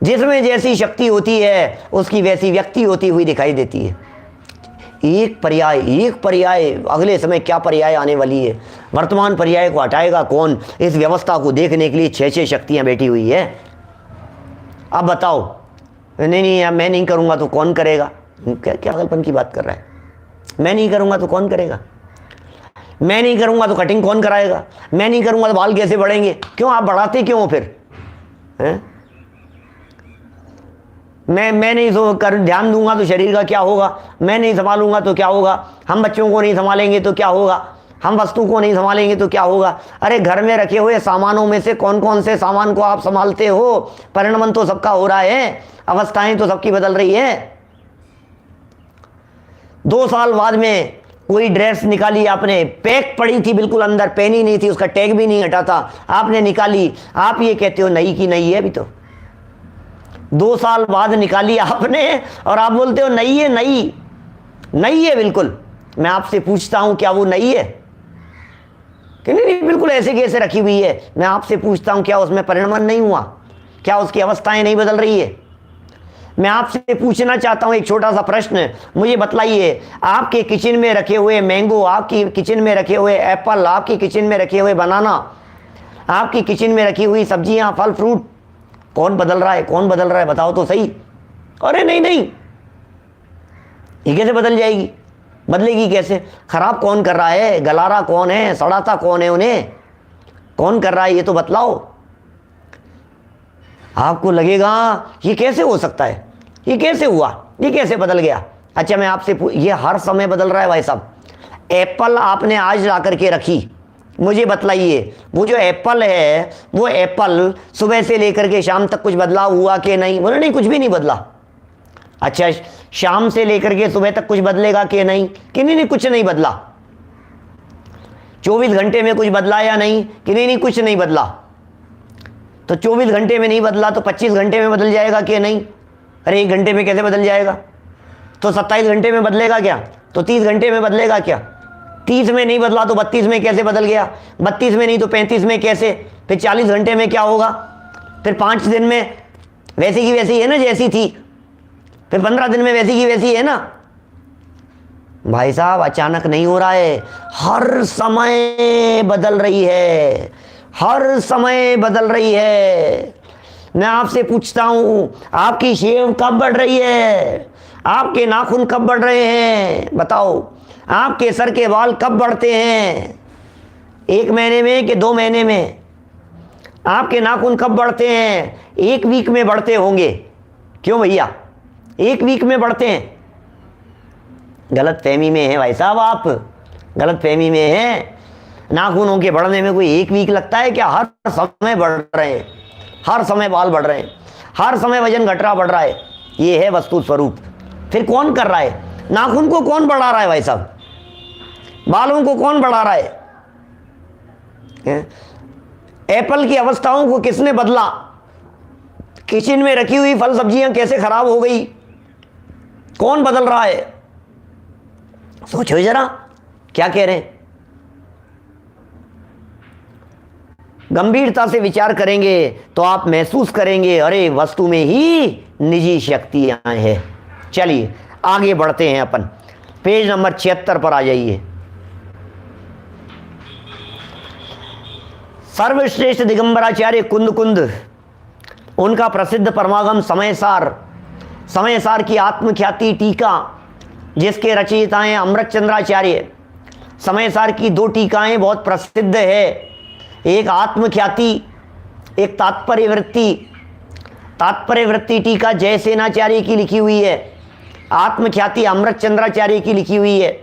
जिसमें जैसी शक्ति होती है उसकी वैसी व्यक्ति होती हुई दिखाई देती है। एक पर्याय अगले समय क्या पर्याय आने वाली है, वर्तमान पर्याय को हटाएगा कौन? इस व्यवस्था को देखने के लिए 6 शक्तियां बैठी हुई है। अब बताओ, नहीं मैं नहीं करूंगा तो कौन करेगा? क्या पागलपन की बात कर रहा है? मैं नहीं करूंगा तो कौन करेगा? मैं नहीं करूंगा तो कटिंग कौन कराएगा, मैं नहीं करूंगा तो बाल कैसे बढ़ेंगे? क्यों आप बढ़ाते क्यों हो फिर? हैं? मैं नहीं तो कर ध्यान दूंगा तो शरीर का क्या होगा, मैं नहीं संभालूंगा तो क्या होगा, हम बच्चों को नहीं संभालेंगे तो क्या होगा, हम वस्तु को नहीं संभालेंगे तो क्या होगा? अरे घर में रखे हुए सामानों में से कौन कौन से सामान को आप संभालते हो? परिणमन तो सबका हो रहा है, अवस्थाएं तो सबकी बदल रही है। 2 साल बाद में कोई ड्रेस निकाली आपने, पैक पड़ी थी बिल्कुल अंदर, पहनी नहीं थी, उसका टैग भी नहीं हटा था, आपने निकाली, आप ये कहते हो नई की नई है। अभी तो 2 साल बाद निकाली आपने और आप बोलते हो नई है, नई नई है बिल्कुल। मैं आपसे पूछता हूं क्या वो नई है? कि नहीं बिल्कुल ऐसे कैसे रखी हुई है। मैं आपसे पूछता हूं क्या उसमें परिणमन नहीं हुआ? क्या उसकी अवस्थाएं नहीं बदल रही है? मैं आपसे पूछना चाहता हूं एक छोटा सा प्रश्न, मुझे बतलाइए, आपके किचन में रखे हुए मैंगो, आपकी किचन में रखे हुए एप्पल, आपकी किचन में रखे हुए बनाना, आपकी किचन में रखी हुई सब्जियां, फल फ्रूट, कौन बदल रहा है? कौन बदल रहा है? बताओ तो सही। अरे नहीं नहीं, ये कैसे बदल जाएगी? बदलेगी कैसे? खराब कौन कर रहा है? गलारा कौन है? सड़ाता कौन है? उन्हें कौन कर रहा है ये तो बतलाओ। आपको लगेगा ये कैसे हो सकता है, ये कैसे हुआ, ये कैसे बदल गया? अच्छा मैं आपसे ये हर समय बदल रहा है भाई साहब। एप्पल आपने आज ला करके रखी, मुझे बतलाइए वो जो एप्पल है, वो एप्पल सुबह से लेकर के शाम तक कुछ बदलाव हुआ कि नहीं? बोले नहीं, कुछ भी नहीं बदला। अच्छा शाम से लेकर के सुबह तक कुछ बदलेगा कि नहीं? कि नहीं कुछ नहीं बदला। 24 घंटे में कुछ बदला या नहीं? कि नहीं कुछ नहीं बदला। तो 24 घंटे में नहीं बदला तो 25 घंटे में बदल जाएगा कि नहीं? अरे 1 घंटे में कैसे बदल जाएगा? तो 27 घंटे में बदलेगा क्या? तो 30 घंटे में बदलेगा क्या? 30 में नहीं बदला तो 32 में कैसे बदल गया? 32 में नहीं तो 35 में कैसे? फिर 40 घंटे में क्या होगा? फिर 5 दिन में वैसी की वैसी है ना जैसी थी, फिर 15 दिन में वैसी की वैसी है ना। भाई साहब अचानक नहीं हो रहा है, हर समय बदल रही है, हर समय बदल रही है। मैं आपसे पूछता हूं आपकी शेव कब बढ़ रही है? आपके नाखून कब बढ़ रहे हैं? बताओ। आपके सर के बाल कब बढ़ते हैं? 1 महीने में कि 2 महीने में? आपके नाखून कब बढ़ते हैं? 1 वीक में बढ़ते होंगे। क्यों भैया 1 वीक में बढ़ते हैं? गलत फहमी में है भाई साहब, आप गलत फहमी में है। नाखूनों के बढ़ने में कोई 1 वीक लगता है क्या? हर समय बढ़ रहे हैं, हर समय बाल बढ़ रहे हैं, हर समय वजन घट रहा बढ़ रहा है। ये है वस्तु स्वरूप। फिर कौन कर रहा है? नाखून को कौन बढ़ा रहा है भाई साहब? बालों को कौन बढ़ा रहा है? एप्पल की अवस्थाओं को किसने बदला? किचन में रखी हुई फल सब्जियां कैसे खराब हो गई? कौन बदल रहा है? सोचो जरा क्या कह रहे हैं। गंभीरता से विचार करेंगे तो आप महसूस करेंगे अरे वस्तु में ही निजी शक्तियां हैं। चलिए आगे बढ़ते हैं अपन, पेज नंबर 76 पर आ जाइए। सर्वश्रेष्ठ दिगंबराचार्य कुंद कुंद, उनका प्रसिद्ध परमागम समयसार, समयसार की आत्मख्याति टीका जिसके रचयिता हैं अमृतचंद्राचार्य। समयसार की 2 टीकाएं बहुत प्रसिद्ध है, एक आत्मख्याति, एक तात्पर्य वृत्ति। तात्पर्य वृत्ति टीका जयसेनाचार्य की लिखी हुई है, आत्मख्याति अमृतचंद्राचार्य की लिखी हुई है।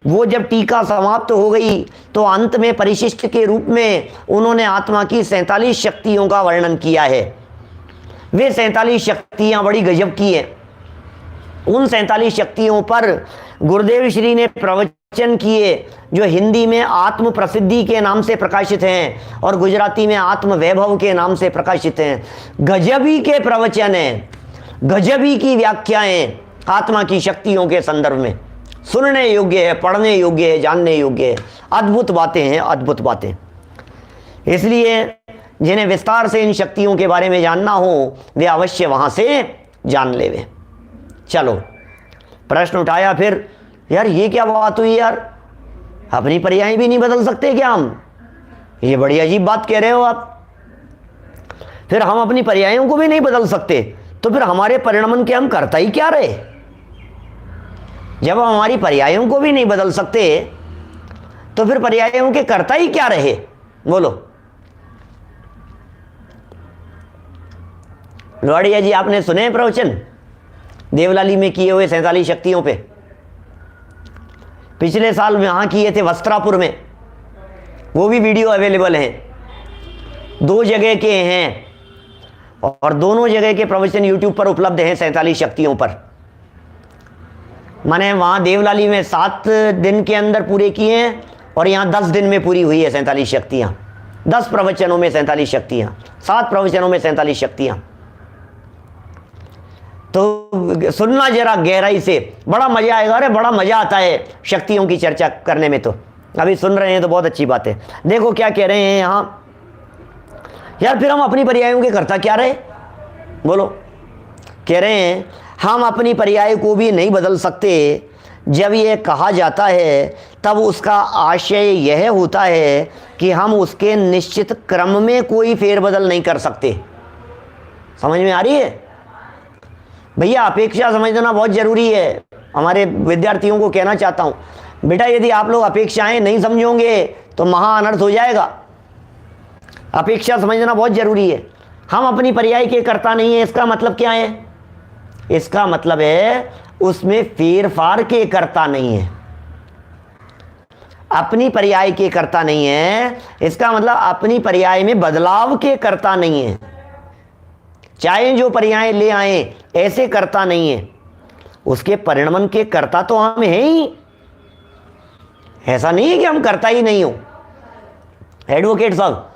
वो जब टीका समाप्त हो गई तो अंत में परिशिष्ट के रूप में उन्होंने आत्मा की 47 शक्तियों का वर्णन किया है। वे 47 शक्तियां बड़ी गजब की हैं। उन 47 शक्तियों पर गुरुदेव श्री ने प्रवचन किए जो हिंदी में आत्म प्रसिद्धि के नाम से प्रकाशित हैं और गुजराती में आत्म वैभव के नाम से प्रकाशित हैं। गजबी के प्रवचन हैं, गजबी की व्याख्याएं आत्मा की शक्तियों के संदर्भ में, सुनने योग्य है, पढ़ने योग्य है, जानने योग्य है। अद्भुत बातें हैं, अद्भुत बातें। इसलिए जिन्हें विस्तार से इन शक्तियों के बारे में जानना हो वे अवश्य वहां से जान लेवे। चलो प्रश्न उठाया फिर, यार ये क्या बात हुई यार, अपनी पर्याय भी नहीं बदल सकते क्या हम? ये बड़ी अजीब बात कह रहे हो आप। फिर हम अपनी पर्यायों को भी नहीं बदल सकते तो फिर हमारे परिणमन के हम करता ही क्या रहे? जब हम हमारी पर्यायों को भी नहीं बदल सकते तो फिर पर्यायों के कर्ता ही क्या रहे? बोलो लौड़िया जी, आपने सुने प्रवचन देवलाली में किए हुए 47 शक्तियों पे? पिछले साल यहां किए थे वस्त्रापुर में, वो भी वीडियो अवेलेबल हैं, 2 जगह के हैं और दोनों जगह के प्रवचन यूट्यूब पर उपलब्ध हैं 47 शक्तियों पर। माने वहां देवलाली में 7 दिन के अंदर पूरे किए हैं और यहां 10 दिन में पूरी हुई है 47 शक्तियां। 10 प्रवचनों में 47 शक्तियां, 7 प्रवचनों में 47 शक्तियां। तो सुनना जरा गहराई से, बड़ा मजा आएगा। अरे बड़ा मजा आता है शक्तियों की चर्चा करने में। तो अभी सुन रहे हैं तो बहुत अच्छी बात है। देखो क्या कह रहे हैं यहां, यार फिर हम अपनी पर्यायों के कर्ता क्या रहे? बोलो। कह रहे हैं हम अपनी पर्याय को भी नहीं बदल सकते। जब यह कहा जाता है तब उसका आशय यह होता है कि हम उसके निश्चित क्रम में कोई फेरबदल नहीं कर सकते। समझ में आ रही है भैया? अपेक्षा समझना बहुत जरूरी है। हमारे विद्यार्थियों को कहना चाहता हूं, बेटा यदि आप लोग अपेक्षाएं नहीं समझोगे तो महा अनर्थ हो जाएगा। अपेक्षा समझना बहुत जरूरी है। हम अपनी पर्याय के कर्ता नहीं है, इसका मतलब क्या है? इसका मतलब है उसमें फेरफार के कर्ता नहीं है। अपनी पर्याय के कर्ता नहीं है, इसका मतलब अपनी पर्याय में बदलाव के कर्ता नहीं है। चाहे जो पर्याय ले आए ऐसे कर्ता नहीं है। उसके परिणमन के कर्ता तो हम हैं ही। ऐसा नहीं है कि हम कर्ता ही नहीं हो। एडवोकेट साहब,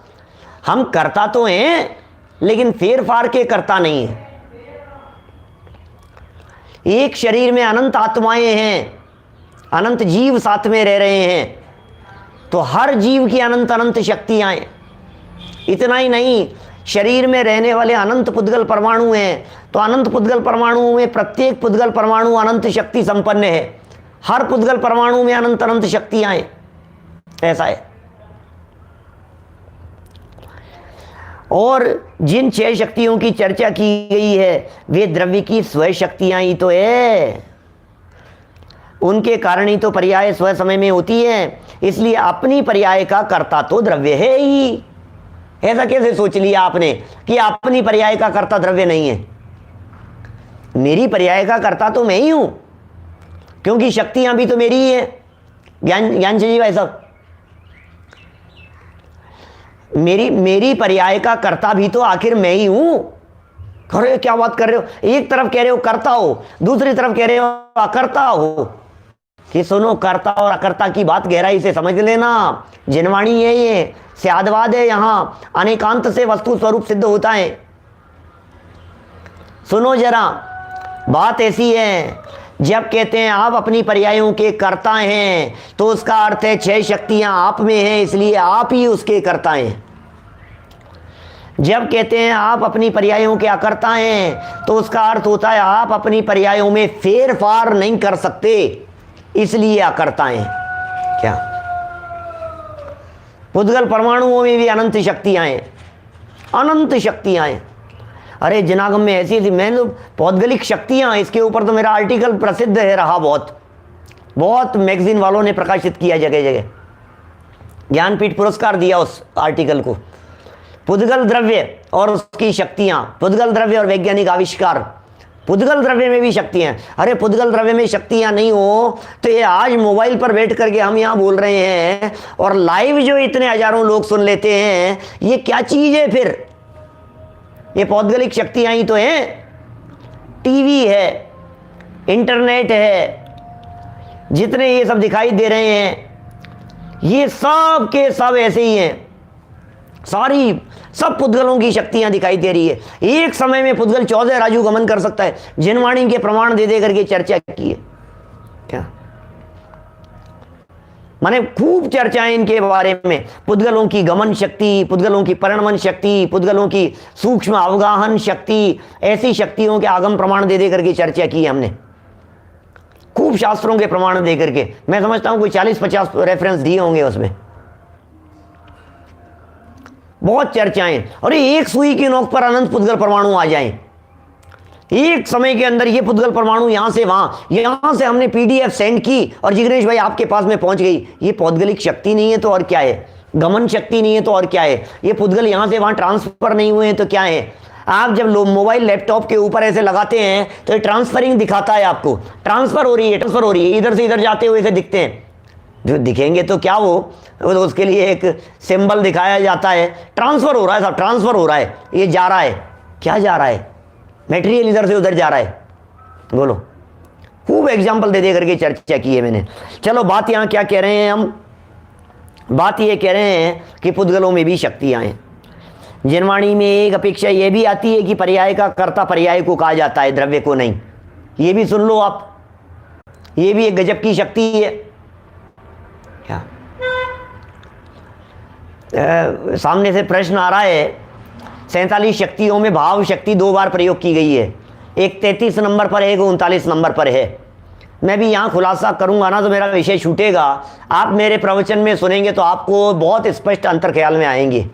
हम कर्ता तो हैं लेकिन फेरफार के कर्ता नहीं है। एक शरीर में अनंत आत्माएं हैं, अनंत जीव साथ में रह रहे हैं, तो हर जीव की अनंत अनंत शक्तियां हैं। इतना ही नहीं, शरीर में रहने वाले अनंत पुद्गल परमाणु हैं, तो अनंत पुद्गल परमाणुओं में प्रत्येक पुद्गल परमाणु अनंत शक्ति संपन्न है। हर पुद्गल परमाणु में अनंत अनंत शक्तियां हैं। ऐसा है। और जिन 6 शक्तियों की चर्चा की गई है वे द्रव्य की स्वयं शक्तियां ही तो है। उनके कारण ही तो पर्याय स्वयं समय में होती है। इसलिए अपनी पर्याय का कर्ता तो द्रव्य है ही। ऐसा कैसे सोच लिया आपने कि अपनी पर्याय का कर्ता द्रव्य नहीं है? मेरी पर्याय का कर्ता तो मैं ही हूं, क्योंकि शक्तियां भी तो मेरी ही है। ज्ञान जी भाई साहब, मेरी पर्याय का कर्ता भी तो आखिर मैं ही हूं। अरे क्या बात कर रहे हो? एक तरफ कह रहे हो कर्ता हो, दूसरी तरफ कह रहे हो अकर्ता हो। कि सुनो, कर्ता और अकर्ता की बात गहराई से समझ लेना। जिनवाणी है ये, स्यादवाद है। यहां अनेकांत से वस्तु स्वरूप सिद्ध होता है। सुनो जरा, बात ऐसी है, जब कहते हैं आप अपनी पर्यायों के कर्ता हैं तो उसका अर्थ है 6 शक्तियां आप में हैं, इसलिए आप ही उसके कर्ता हैं। जब कहते हैं आप अपनी पर्यायों के अकर्ता हैं तो उसका अर्थ होता है आप अपनी पर्यायों में फेरफार नहीं कर सकते, इसलिए अकर्ता हैं। क्या? पुद्गल परमाणुओं में भी अनंत शक्तियां हैं, अनंत शक्तियां हैं। अरे जनागम में ऐसी थी, मैंने तो पौद्गलिक शक्तियां, इसके ऊपर तो मेरा आर्टिकल प्रसिद्ध है रहा, बहुत मैगजीन वालों ने प्रकाशित किया, जगह जगह ज्ञानपीठ पुरस्कार दिया उस आर्टिकल को। पुद्गल द्रव्य और उसकी शक्तियां, पुद्गल द्रव्य और वैज्ञानिक आविष्कार। पुद्गल द्रव्य में भी शक्तियां। अरे पुद्गल द्रव्य में शक्तियां नहीं हो तो ये आज मोबाइल पर बैठ करके हम यहां बोल रहे हैं और लाइव जो इतने हजारों लोग सुन लेते हैं, ये क्या चीज है फिर? ये पौद्गलिक शक्तियां ही तो हैं। टीवी है, इंटरनेट है, जितने ये सब दिखाई दे रहे हैं ये सब के सब ऐसे ही हैं। सब पुद्गलों की शक्तियां दिखाई दे रही है। एक समय में पुद्गल 14 राजू गमन कर सकता है। जिनवाणी के प्रमाण दे दे करके चर्चा की है। क्या माने खूब चर्चाएं इनके बारे में। पुद्गलों की गमन शक्ति, पुद्गलों की परिणमन शक्ति, पुद्गलों की सूक्ष्म अवगाहन शक्ति, ऐसी शक्तियों के आगम प्रमाण दे दे करके चर्चा की है हमने। खूब शास्त्रों के प्रमाण दे करके, मैं समझता हूं कोई 40-50 रेफरेंस दिए होंगे उसमें। बहुत चर्चाएं। और एक सुई की नोक पर अनंत पुद्गल परमाणु आ जाएं एक समय के अंदर ये पुद्गल परमाणु यहां से वहां, यहां से हमने पीडीएफ सेंड की और जिग्नेश भाई आपके पास में पहुंच गई। ये पौद्गलिक शक्ति नहीं है तो और क्या है? गमन शक्ति नहीं है तो और क्या है? ये पुद्गल यहां से वहां ट्रांसफर नहीं हुए हैं तो क्या है? आप जब मोबाइल लैपटॉप के ऊपर ऐसे लगाते हैं तो ये ट्रांसफरिंग दिखाता है, आपको ट्रांसफर हो रही है, ट्रांसफर हो रही है, इधर से इधर जाते हुए ऐसे दिखते हैं। जो दिखेंगे तो क्या वो तो उसके लिए एक सिंबल दिखाया जाता है, ट्रांसफर हो रहा है साहब, ट्रांसफर हो रहा है, ये जा रहा है। क्या जा रहा है? मटेरियल इधर से उधर जा रहा है। बोलो, खूब एग्जाम्पल दे दे करके चर्चा की है मैंने। चलो बात यहां क्या कह रहे हैं हम? बात ये कह रहे हैं कि पुद्गलों में भी शक्तियां हैं। जिनवाणी में एक अपेक्षा यह भी आती है कि पर्याय का कर्ता पर्याय को कहा जाता है, द्रव्य को नहीं। ये भी सुन लो आप, ये भी एक गजब की शक्ति है। क्या सामने से प्रश्न आ रहा है, 47 शक्तियों में भाव शक्ति 2 बार प्रयोग की गई है, एक 33 नंबर पर है, एक 39 नंबर पर है। मैं भी यहाँ खुलासा करूंगा ना तो मेरा विषय छूटेगा। आप मेरे प्रवचन में सुनेंगे तो आपको बहुत स्पष्ट अंतर ख्याल में आएंगे।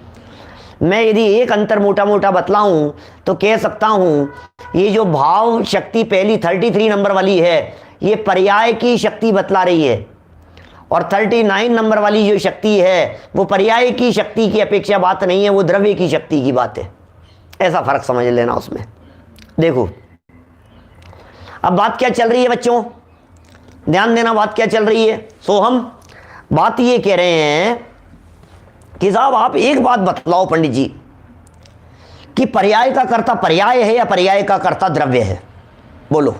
मैं यदि एक अंतर मोटा मोटा बतलाऊं तो कह सकता हूं ये जो भाव शक्ति पहली 33 नंबर वाली है ये पर्याय की शक्ति बतला रही है, और 39 नंबर वाली जो शक्ति है वो पर्याय की शक्ति की अपेक्षा बात नहीं है, वो द्रव्य की शक्ति की बात है। ऐसा फर्क समझ लेना उसमें। देखो अब बात क्या चल रही है बच्चों, ध्यान देना, बात क्या चल रही है। सो हम बात ये कह रहे हैं कि साहब आप एक बात बतलाओ पंडित जी कि पर्याय का कर्ता पर्याय है या पर्याय का कर्ता द्रव्य है? बोलो।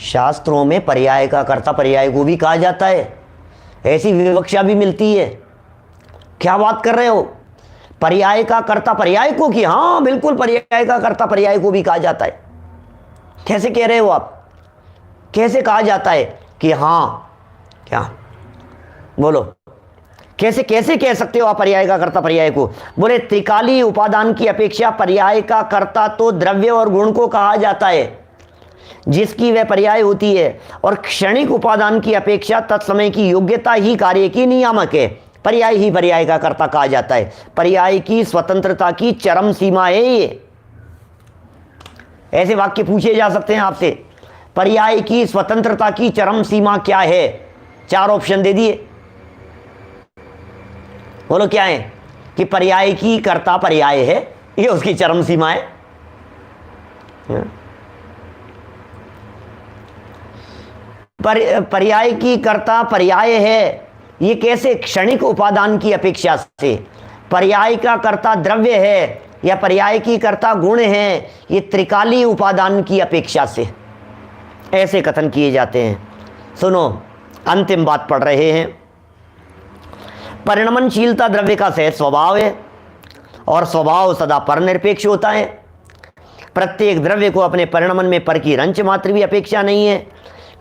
शास्त्रों में पर्याय का कर्ता पर्याय को भी कहा जाता है, ऐसी विवक्षा भी मिलती है। क्या बात कर रहे हो? पर्याय का कर्ता पर्याय को कि हाँ बिल्कुल पर्याय का कर्ता पर्याय को भी कहा जाता है। कैसे कह रहे हो आप? कैसे कहा जाता है कि हाँ? क्या बोलो, कैसे कैसे कह सकते हो आप पर्याय का कर्ता पर्याय को? बोले त्रिकाली उपादान की अपेक्षा पर्याय का कर्ता तो द्रव्य और गुण को कहा जाता है जिसकी वह पर्याय होती है, और क्षणिक उपादान की अपेक्षा तत्समय की योग्यता ही कार्य की नियामक है। पर्याय ही पर्याय का कर्ता कहा जाता है। पर्याय की स्वतंत्रता की चरम सीमा है ये। ऐसे वाक्य पूछे जा सकते हैं आपसे, पर्याय की स्वतंत्रता की चरम सीमा क्या है? 4 ऑप्शन दे दिए, बोलो क्या है? कि पर्याय की कर्ता पर्याय है, ये उसकी चरम सीमा है। पर्याय की कर्ता पर्याय है, ये कैसे? क्षणिक उपादान की अपेक्षा से। पर्याय का कर्ता द्रव्य है या पर्याय की कर्ता गुण है, ये त्रिकाली उपादान की अपेक्षा से। ऐसे कथन किए जाते हैं। सुनो, अंतिम बात पढ़ रहे हैं। परिणमनशीलता द्रव्य का सहज स्वभाव है और स्वभाव सदा परनिरपेक्ष होता है। प्रत्येक द्रव्य को अपने परिणमन में पर की रंच मात्र भी अपेक्षा नहीं है।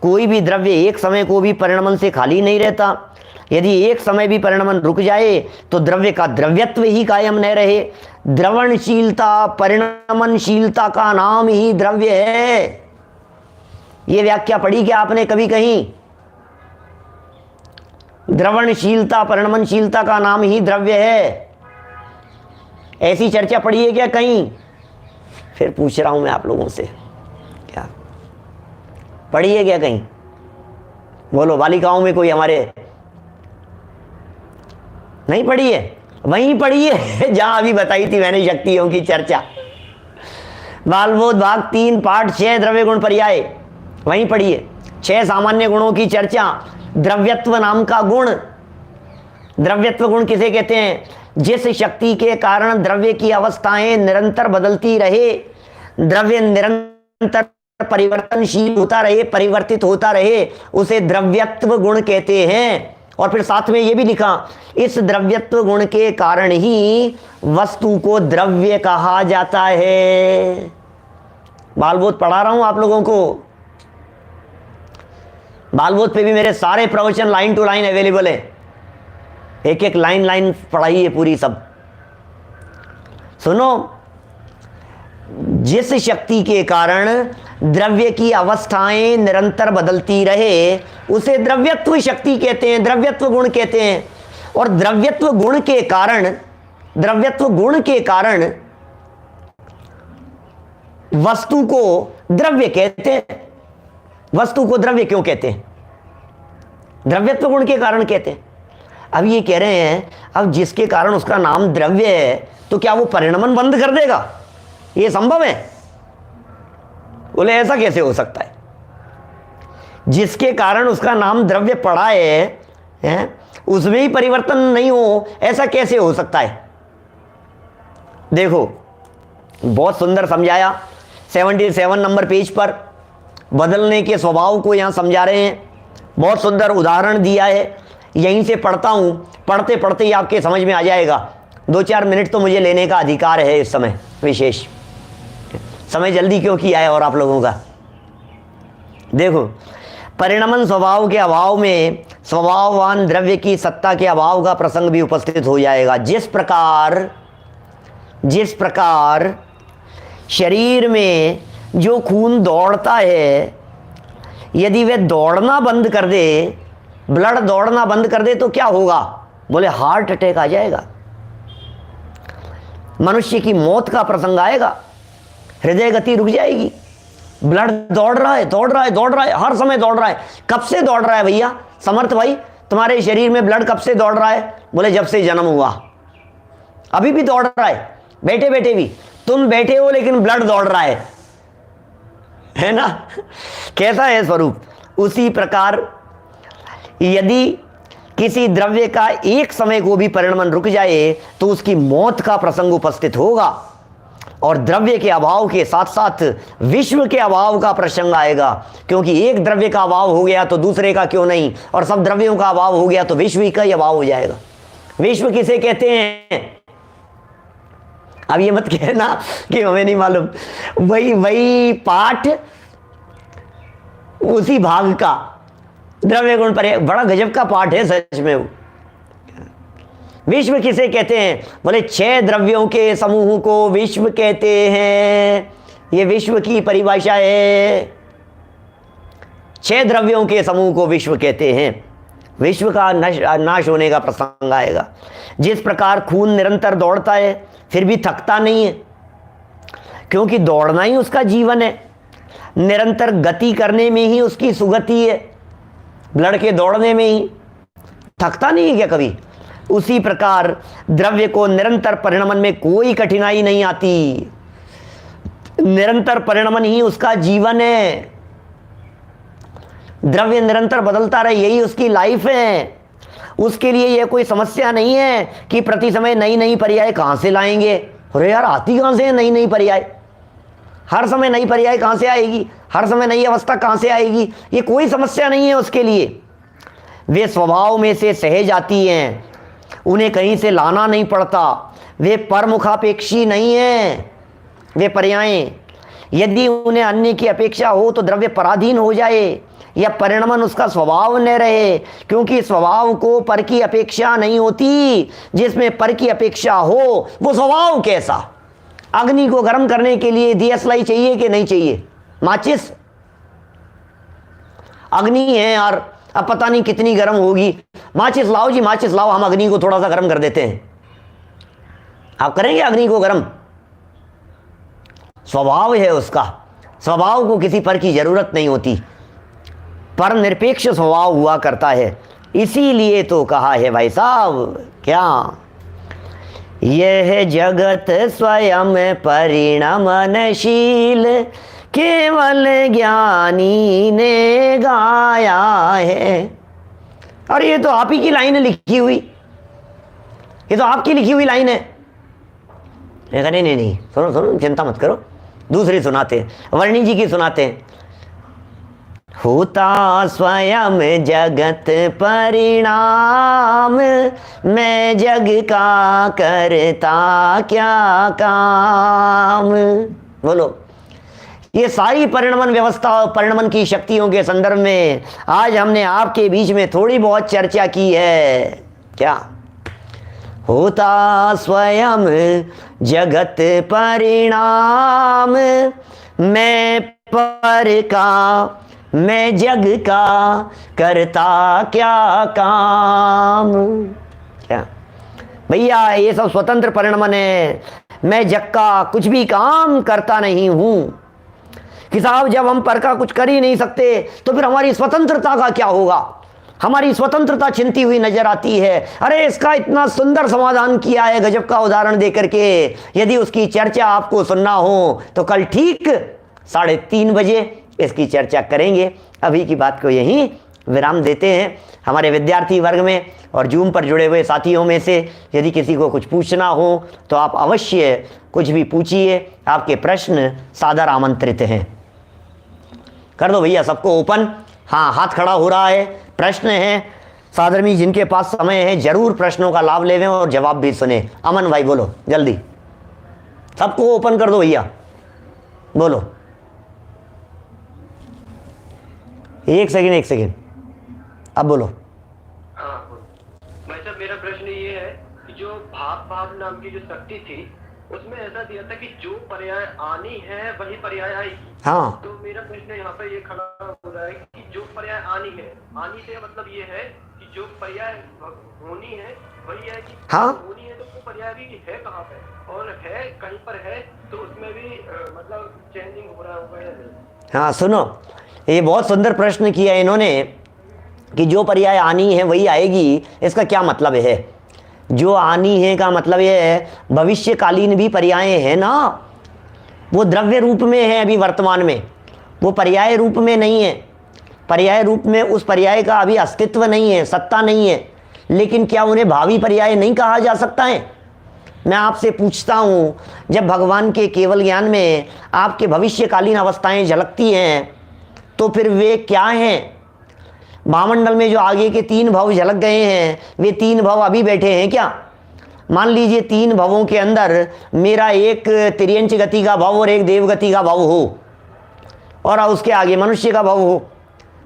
कोई भी द्रव्य एक समय को भी परिणमन से खाली नहीं रहता। यदि एक समय भी परिणमन रुक जाए तो द्रव्य का द्रव्यत्व ही कायम न रहे। द्रवणशीलता परिणमनशीलता का नाम ही द्रव्य है। ये व्याख्या पढ़ी क्या आपने कभी कहीं? द्रवणशीलता परिणमनशीलता का नाम ही द्रव्य है, ऐसी चर्चा पढ़ी है क्या कहीं? फिर पूछ रहा हूं मैं आप लोगों से, क्या पढ़ी है क्या कहीं? बोलो, बालिकाओं में कोई हमारे नहीं पढ़ी है? वहीं पढ़ी है जहां अभी बताई थी मैंने शक्तियों की चर्चा। बालबोध भाग 3 पाठ 6 द्रव्य गुण पर्याय, वहीं पढ़ी है। 6 सामान्य गुणों की चर्चा। द्रव्यत्व नाम का गुण, द्रव्यत्व गुण किसे कहते हैं? जिस शक्ति के कारण द्रव्य की अवस्थाएं निरंतर बदलती रहे, द्रव्य निरंतर परिवर्तनशील होता रहे, परिवर्तित होता रहे, उसे द्रव्यत्व गुण कहते हैं। और फिर साथ में ये भी लिखा, इस द्रव्यत्व गुण के कारण ही वस्तु को द्रव्य कहा जाता है। बालबोध पढ़ा रहा हूं आप लोगों को। बालबोध पे भी मेरे सारे प्रवचन लाइन टू लाइन अवेलेबल है, एक एक लाइन लाइन पढ़ाई है पूरी सब। सुनो, जिस शक्ति के कारण द्रव्य की अवस्थाएं निरंतर बदलती रहे उसे द्रव्यत्व शक्ति कहते हैं, द्रव्यत्व गुण कहते हैं। और द्रव्यत्व गुण के कारण, द्रव्यत्व गुण के कारण वस्तु को द्रव्य कहते हैं। वस्तु को द्रव्य क्यों कहते हैं? द्रव्यत्व गुण के कारण कहते हैं। अब ये कह रहे हैं, अब जिसके कारण उसका नाम द्रव्य है, तो क्या वो परिणमन बंद कर देगा? ये संभव है? बोले ऐसा कैसे हो सकता है? जिसके कारण उसका नाम द्रव्य पड़ा है, उसमें ही परिवर्तन नहीं हो, ऐसा कैसे हो सकता है? देखो, बहुत सुंदर समझाया 77 नंबर पेज पर, बदलने के स्वभाव को यहां समझा रहे हैं। बहुत सुंदर उदाहरण दिया है, यहीं से पढ़ता हूं, पढ़ते पढ़ते ही आपके समझ में आ जाएगा। 2-4 मिनट तो मुझे लेने का अधिकार है इस समय, विशेष समय जल्दी क्यों किया है और आप लोगों का। देखो, परिणमन स्वभाव के अभाव में स्वभाववान द्रव्य की सत्ता के अभाव का प्रसंग भी उपस्थित हो जाएगा। जिस प्रकार शरीर में जो खून दौड़ता है, यदि वह दौड़ना बंद कर दे, ब्लड दौड़ना बंद कर दे, तो क्या होगा? बोले हार्ट अटैक आ जाएगा, मनुष्य की मौत का प्रसंग आएगा, हृदय गति रुक जाएगी। ब्लड दौड़ रहा है, हर समय दौड़ रहा है। कब से दौड़ रहा है भैया? समर्थ भाई, तुम्हारे शरीर में ब्लड कब से दौड़ रहा है? बोले जब से जन्म हुआ। अभी भी दौड़ रहा है, बैठे बैठे भी। तुम बैठे हो लेकिन ब्लड दौड़ रहा है ना? कैसा है स्वरूप? उसी प्रकार यदि किसी द्रव्य का एक समय को भी परिणमन रुक जाए, तो उसकी मौत का प्रसंग उपस्थित होगा, और द्रव्य के अभाव के साथ साथ विश्व के अभाव का प्रसंग आएगा। क्योंकि एक द्रव्य का अभाव हो गया तो दूसरे का क्यों नहीं, और सब द्रव्यों का अभाव हो गया तो विश्व का ही अभाव हो जाएगा। विश्व किसे कहते हैं? अब ये मत कहना कि हमें नहीं मालूम। वही पाठ उसी भाग का द्रव्य गुण पर, बड़ा गजब का पाठ है सच में वो। विश्व किसे कहते हैं? बोले 6 द्रव्यों के समूह को विश्व कहते हैं। ये विश्व की परिभाषा है। 6 द्रव्यों के समूह को विश्व कहते हैं। विश्व का नाश होने का प्रसंग आएगा। जिस प्रकार खून निरंतर दौड़ता है फिर भी थकता नहीं है, क्योंकि दौड़ना ही उसका जीवन है। निरंतर गति करने में ही उसकी सुगति है, ब्लड के दौड़ने में ही। थकता नहीं है क्या कभी? उसी प्रकार द्रव्य को निरंतर परिणमन में कोई कठिनाई नहीं आती। निरंतर परिणमन ही उसका जीवन है। द्रव्य निरंतर बदलता रहे, यही उसकी लाइफ है। उसके लिए यह कोई समस्या नहीं है कि प्रति समय नई नई पर्याय कहां से लाएंगे। अरे यार, आती कहां से है नई नई पर्याय? हर समय नई पर्याय कहां से आएगी? हर समय नई अवस्था कहां से आएगी? ये कोई समस्या नहीं है उसके लिए। वे स्वभाव में से सहज आती हैं, उन्हें कहीं से लाना नहीं पड़ता। वे परमुखापेक्षी नहीं है। वे पर्यायें, यदि उन्हें अन्य की अपेक्षा हो तो द्रव्य पराधीन हो जाए, या परिणमन उसका स्वभाव न रहे, क्योंकि स्वभाव को पर की अपेक्षा नहीं होती। जिसमें पर की अपेक्षा हो वो स्वभाव कैसा? अग्नि को गर्म करने के लिए दियसलाई चाहिए कि नहीं चाहिए? माचिस, अग्नि है यार, अब पता नहीं कितनी गर्म होगी, माचिस लाओ जी, माचिस लाओ, हम अग्नि को थोड़ा सा गर्म कर देते हैं। आप करेंगे अग्नि को गर्म? स्वभाव है उसका। स्वभाव को किसी पर की जरूरत नहीं होती, पर निरपेक्ष स्वभाव हुआ करता है। इसीलिए तो कहा है भाई साहब, क्या यह जगत स्वयं परिणमनशील, केवल ज्ञानी ने गाया है। और ये तो आप ही की लाइन है लिखी हुई, ये तो आपकी लिखी हुई लाइन है। नहीं नहीं नहीं, सुनो सुनो, चिंता मत करो, दूसरी सुनाते हैं, वर्णी जी की सुनाते हैं। होता स्वयं जगत परिणाम, मैं जग का करता क्या काम। बोलो, ये सारी परिणमन व्यवस्था, परिणमन की शक्तियों के संदर्भ में आज हमने आपके बीच में थोड़ी बहुत चर्चा की है। क्या होता स्वयं जगत परिणाम, मैं जग का करता क्या काम। क्या भैया, ये सब स्वतंत्र परिणमन है। मैं जग का कुछ भी काम करता नहीं हूं। कि साहब जब हम पर का कुछ कर ही नहीं सकते तो फिर हमारी स्वतंत्रता का क्या होगा, हमारी स्वतंत्रता छिनती हुई नजर आती है। अरे इसका इतना सुंदर समाधान किया है गजब का उदाहरण देकर के। यदि उसकी चर्चा आपको सुनना हो तो कल ठीक 3:30 बजे इसकी चर्चा करेंगे। अभी की बात को यहीं विराम देते हैं। हमारे विद्यार्थी वर्ग में और जूम पर जुड़े हुए साथियों में से यदि किसी को कुछ पूछना हो तो आप अवश्य कुछ भी पूछिए, आपके प्रश्न सादर आमंत्रित हैं। कर दो भैया सबको ओपन। हाँ, हाथ खड़ा हो रहा है, प्रश्न है सादरमी, जिनके पास समय है जरूर प्रश्नों का लाभ लेवें और जवाब भी सुने। अमन भाई बोलो जल्दी, सबको ओपन कर दो भैया, बोलो। एक सेकेंड, अब बोलो। भाई साहब मेरा प्रश्न ये है कि जो भाव नाम की जो शक्ति थी उसमें ऐसा दिया था कि जो पर्याय आनी है वही पर्याय आएगी। हाँ, तो मेरा प्रश्न यहाँ पे ये खड़ा हो रहा है कि जो पर्याय आनी है, आनी से मतलब ये है कि जो पर्याय होनी है वही है कि हाँ, होनी है तो वो पर्याय भी है कहाँ पे, और है कहीं पर है तो उसमें भी मतलब चेंजिंग हो रहा होगा या नहीं। हाँ सुनो, ये बहुत सुंदर प्रश्न किया इन्होंने कि जो पर्याय आनी है वही आएगी। इसका क्या मतलब है? जो आनी है का मतलब ये है भविष्यकालीन भी पर्याय है ना, वो द्रव्य रूप में है अभी वर्तमान में, वो पर्याय रूप में नहीं है। पर्याय रूप में उस पर्याय का अभी अस्तित्व नहीं है, सत्ता नहीं है। लेकिन क्या उन्हें भावी पर्याय नहीं कहा जा सकता है? मैं आपसे पूछता हूँ, जब भगवान के केवल ज्ञान में आपके भविष्यकालीन अवस्थाएं झलकती हैं तो फिर वे क्या हैं? महामंडल में जो आगे के 3 भव झलक गए हैं, वे 3 भव अभी बैठे हैं क्या? मान लीजिए 3 भवों के अंदर मेरा एक तिर्यंच गति का भव और एक देव गति का भव हो और उसके आगे मनुष्य का भव हो,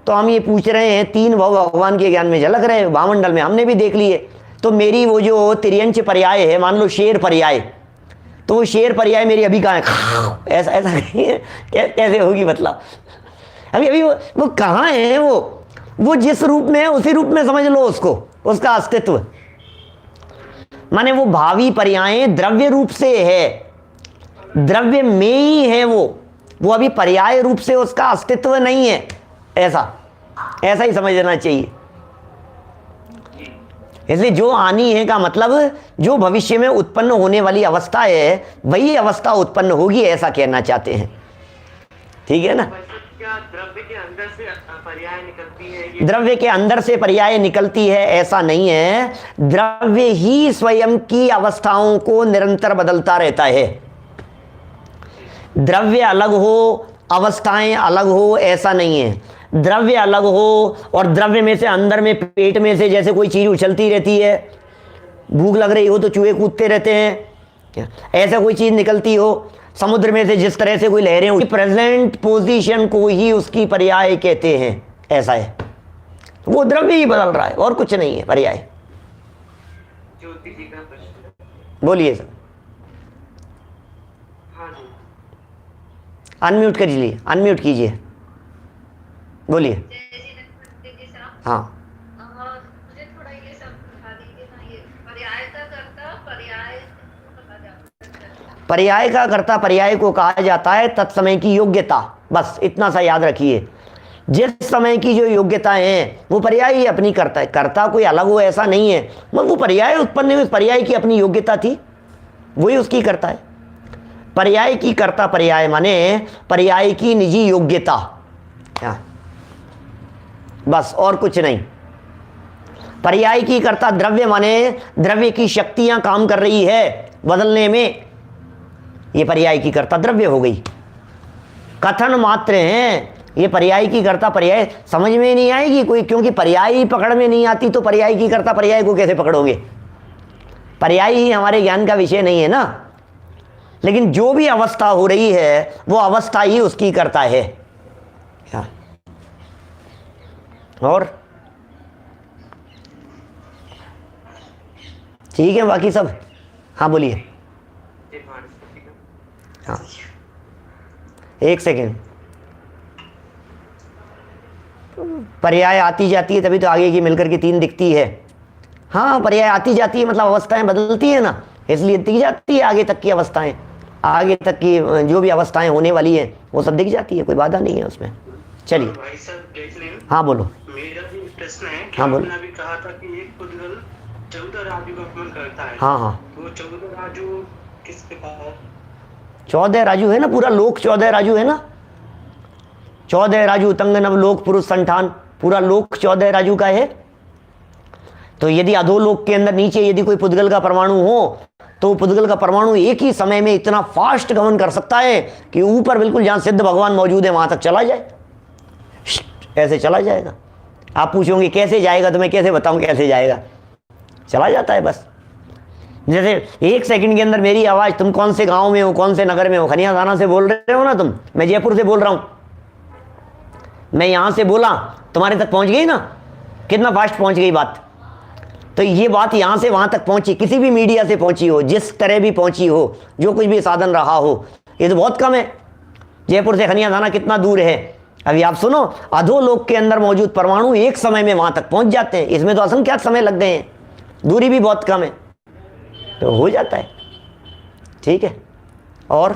तो हम ये पूछ रहे हैं 3 भव भगवान के ज्ञान में झलक रहे हैं, महामंडल में हमने भी देख लिए। तो मेरी वो जो तिर्यंच पर्याय है, मान लो शेर पर्याय, तो वो शेर पर्याय मेरी अभी कहाँ है? ऐसा नहीं है, कैसे होगी? मतलब अभी वो कहाँ है? वो जिस रूप में है उसी रूप में समझ लो उसको, उसका अस्तित्व। माने वो भावी पर्याय द्रव्य रूप से है, द्रव्य में ही है वो अभी पर्याय रूप से उसका अस्तित्व नहीं है। ऐसा ही समझना चाहिए। इसलिए जो आनी है का मतलब जो भविष्य में उत्पन्न होने वाली अवस्था है वही अवस्था उत्पन्न होगी, ऐसा कहना चाहते हैं। ठीक है ना? क्या द्रव्य के अंदर से पर्याय निकलती है? द्रव्य के अंदर से पर्याय निकलती है ऐसा नहीं है, द्रव्य ही स्वयं की अवस्थाओं को निरंतर बदलता रहता है। द्रव्य अलग हो, अवस्थाएं अलग हो, ऐसा नहीं है। द्रव्य अलग हो और द्रव्य में से अंदर में पेट में से जैसे कोई चीज उछलती रहती है, भूख लग रही हो तो चूहे कूदते रहते हैं, ऐसा कोई चीज निकलती हो, समुद्र में से जिस तरह से कोई लहरें उठी, प्रेजेंट पोजीशन को ही उसकी पर्याय कहते हैं। ऐसा है, वो द्रव्य ही बदल रहा है और कुछ नहीं है पर्याय। ज्योति जी का प्रश्न बोलिए सर। हाँ जी, अनम्यूट कर लीजिए, अनम्यूट कीजिए, बोलिए। हाँ, मुझे थोड़ा ये सब बता दीजिए ना, ये पर्याय का कर्ता पर्याय पर्याय का कर्ता पर्याय को कहा जाता है तत्समय की योग्यता। बस इतना सा याद रखिए, जिस समय की जो योग्यताएं हैं वो पर्याय ही अपनी करता है। कर्ता कोई अलग हो ऐसा नहीं है, मतलब वो पर्याय उत्पन्न हुई, पर्याय की अपनी योग्यता थी, वही उसकी करता है। पर्याय की कर्ता पर्याय माने पर्याय की निजी योग्यता, बस और कुछ नहीं। पर्याय की कर्ता द्रव्य माने द्रव्य की शक्तियां काम कर रही है बदलने में, ये पर्याय की कर्ता द्रव्य हो गई। कथन मात्र हैं, ये पर्याय की कर्ता पर्याय समझ में नहीं आएगी कोई, क्योंकि पर्याय ही पकड़ में नहीं आती तो पर्याय की कर्ता पर्याय को कैसे पकड़ोगे? पर्याय ही हमारे ज्ञान का विषय नहीं है ना। लेकिन जो भी अवस्था हो रही है वो अवस्था ही उसकी करता है। और ठीक है बाकी सब? हाँ बोलिए। हाँ एक सेकेंड, पर्याय आती जाती है तभी तो आगे की मिलकर के 3 दिखती है। हाँ पर्याय आती जाती है मतलब अवस्थाएं बदलती है ना, इसलिए दिख जाती है आगे तक की अवस्थाएं। आगे तक की जो भी अवस्थाएं होने वाली है वो सब दिख जाती है, कोई बाधा नहीं है उसमें। चलिए। भाई साहब देख लें, हाँ बोलो। मेरा भी प्रश्न है कि हाँ, बोलो। आपने अभी कहा था कि एक पुद्गल 14 राजू का अपमान करता है। हाँ हाँ, वो 14 राजू किसके पास? 14 राजू है ना, पूरा लोक 14 राजू है ना, 14 राजू तंग नव लोक पुरुष संठान, पूरा लोक 14 राजू का है। तो यदि अधोलोक के अंदर नीचे यदि कोई पुद्गल का परमाणु हो तो पुद्गल का परमाणु एक ही समय में इतना फास्ट गमन कर सकता है कि ऊपर बिल्कुल जहां सिद्ध भगवान मौजूद है वहां तक चला जाए, ऐसे चला जाएगा। आप पूछोगे कैसे जाएगा, तो मैं कैसे बताऊं कैसे जाएगा, चला जाता है बस। जैसे 1 सेकंड के अंदर मेरी आवाज, तुम कौन से गांव में हो, कौन से नगर में हो, खनिया थाना से बोल रहे हो ना तुम, मैं जयपुर से बोल रहा हूं, मैं यहां से बोला तुम्हारे तक पहुंच गई ना, कितना फास्ट पहुंच गई बात। तो ये बात यहां से वहां तक पहुंची, किसी भी मीडिया से पहुंची हो, जिस तरह भी पहुंची हो, जो कुछ भी साधन रहा हो, ये तो बहुत कम है। जयपुर से खनिया थाना कितना दूर है, अभी आप सुनो, अधोलोक के अंदर मौजूद परमाणु एक समय में वहां तक पहुंच जाते हैं, इसमें तो असंख्यात समय लग गए हैं, दूरी भी बहुत कम है, तो हो जाता है। ठीक है। और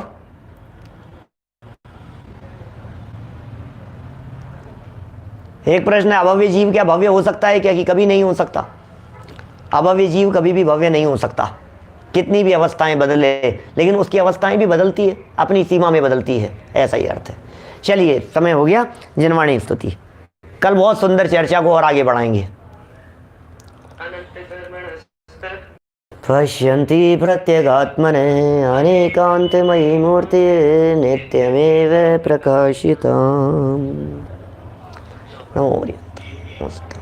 एक प्रश्न है, अभव्य जीव क्या भव्य हो सकता है क्या, कि कभी नहीं हो सकता। अभव्य जीव कभी भी भव्य नहीं हो सकता, कितनी भी अवस्थाएं बदले, लेकिन उसकी अवस्थाएं भी बदलती है, अपनी सीमा में बदलती है, ऐसा ही अर्थ है। चलिए, समय हो गया। जिनवाणी स्तुति, कल बहुत सुंदर चर्चा को और आगे बढ़ाएंगे। पश्यन्ति प्रत्यगात्मने अनेकान्तमयी मूर्ति नित्यमेव प्रकाशिताम्। नमो हरिः। नमस्ते।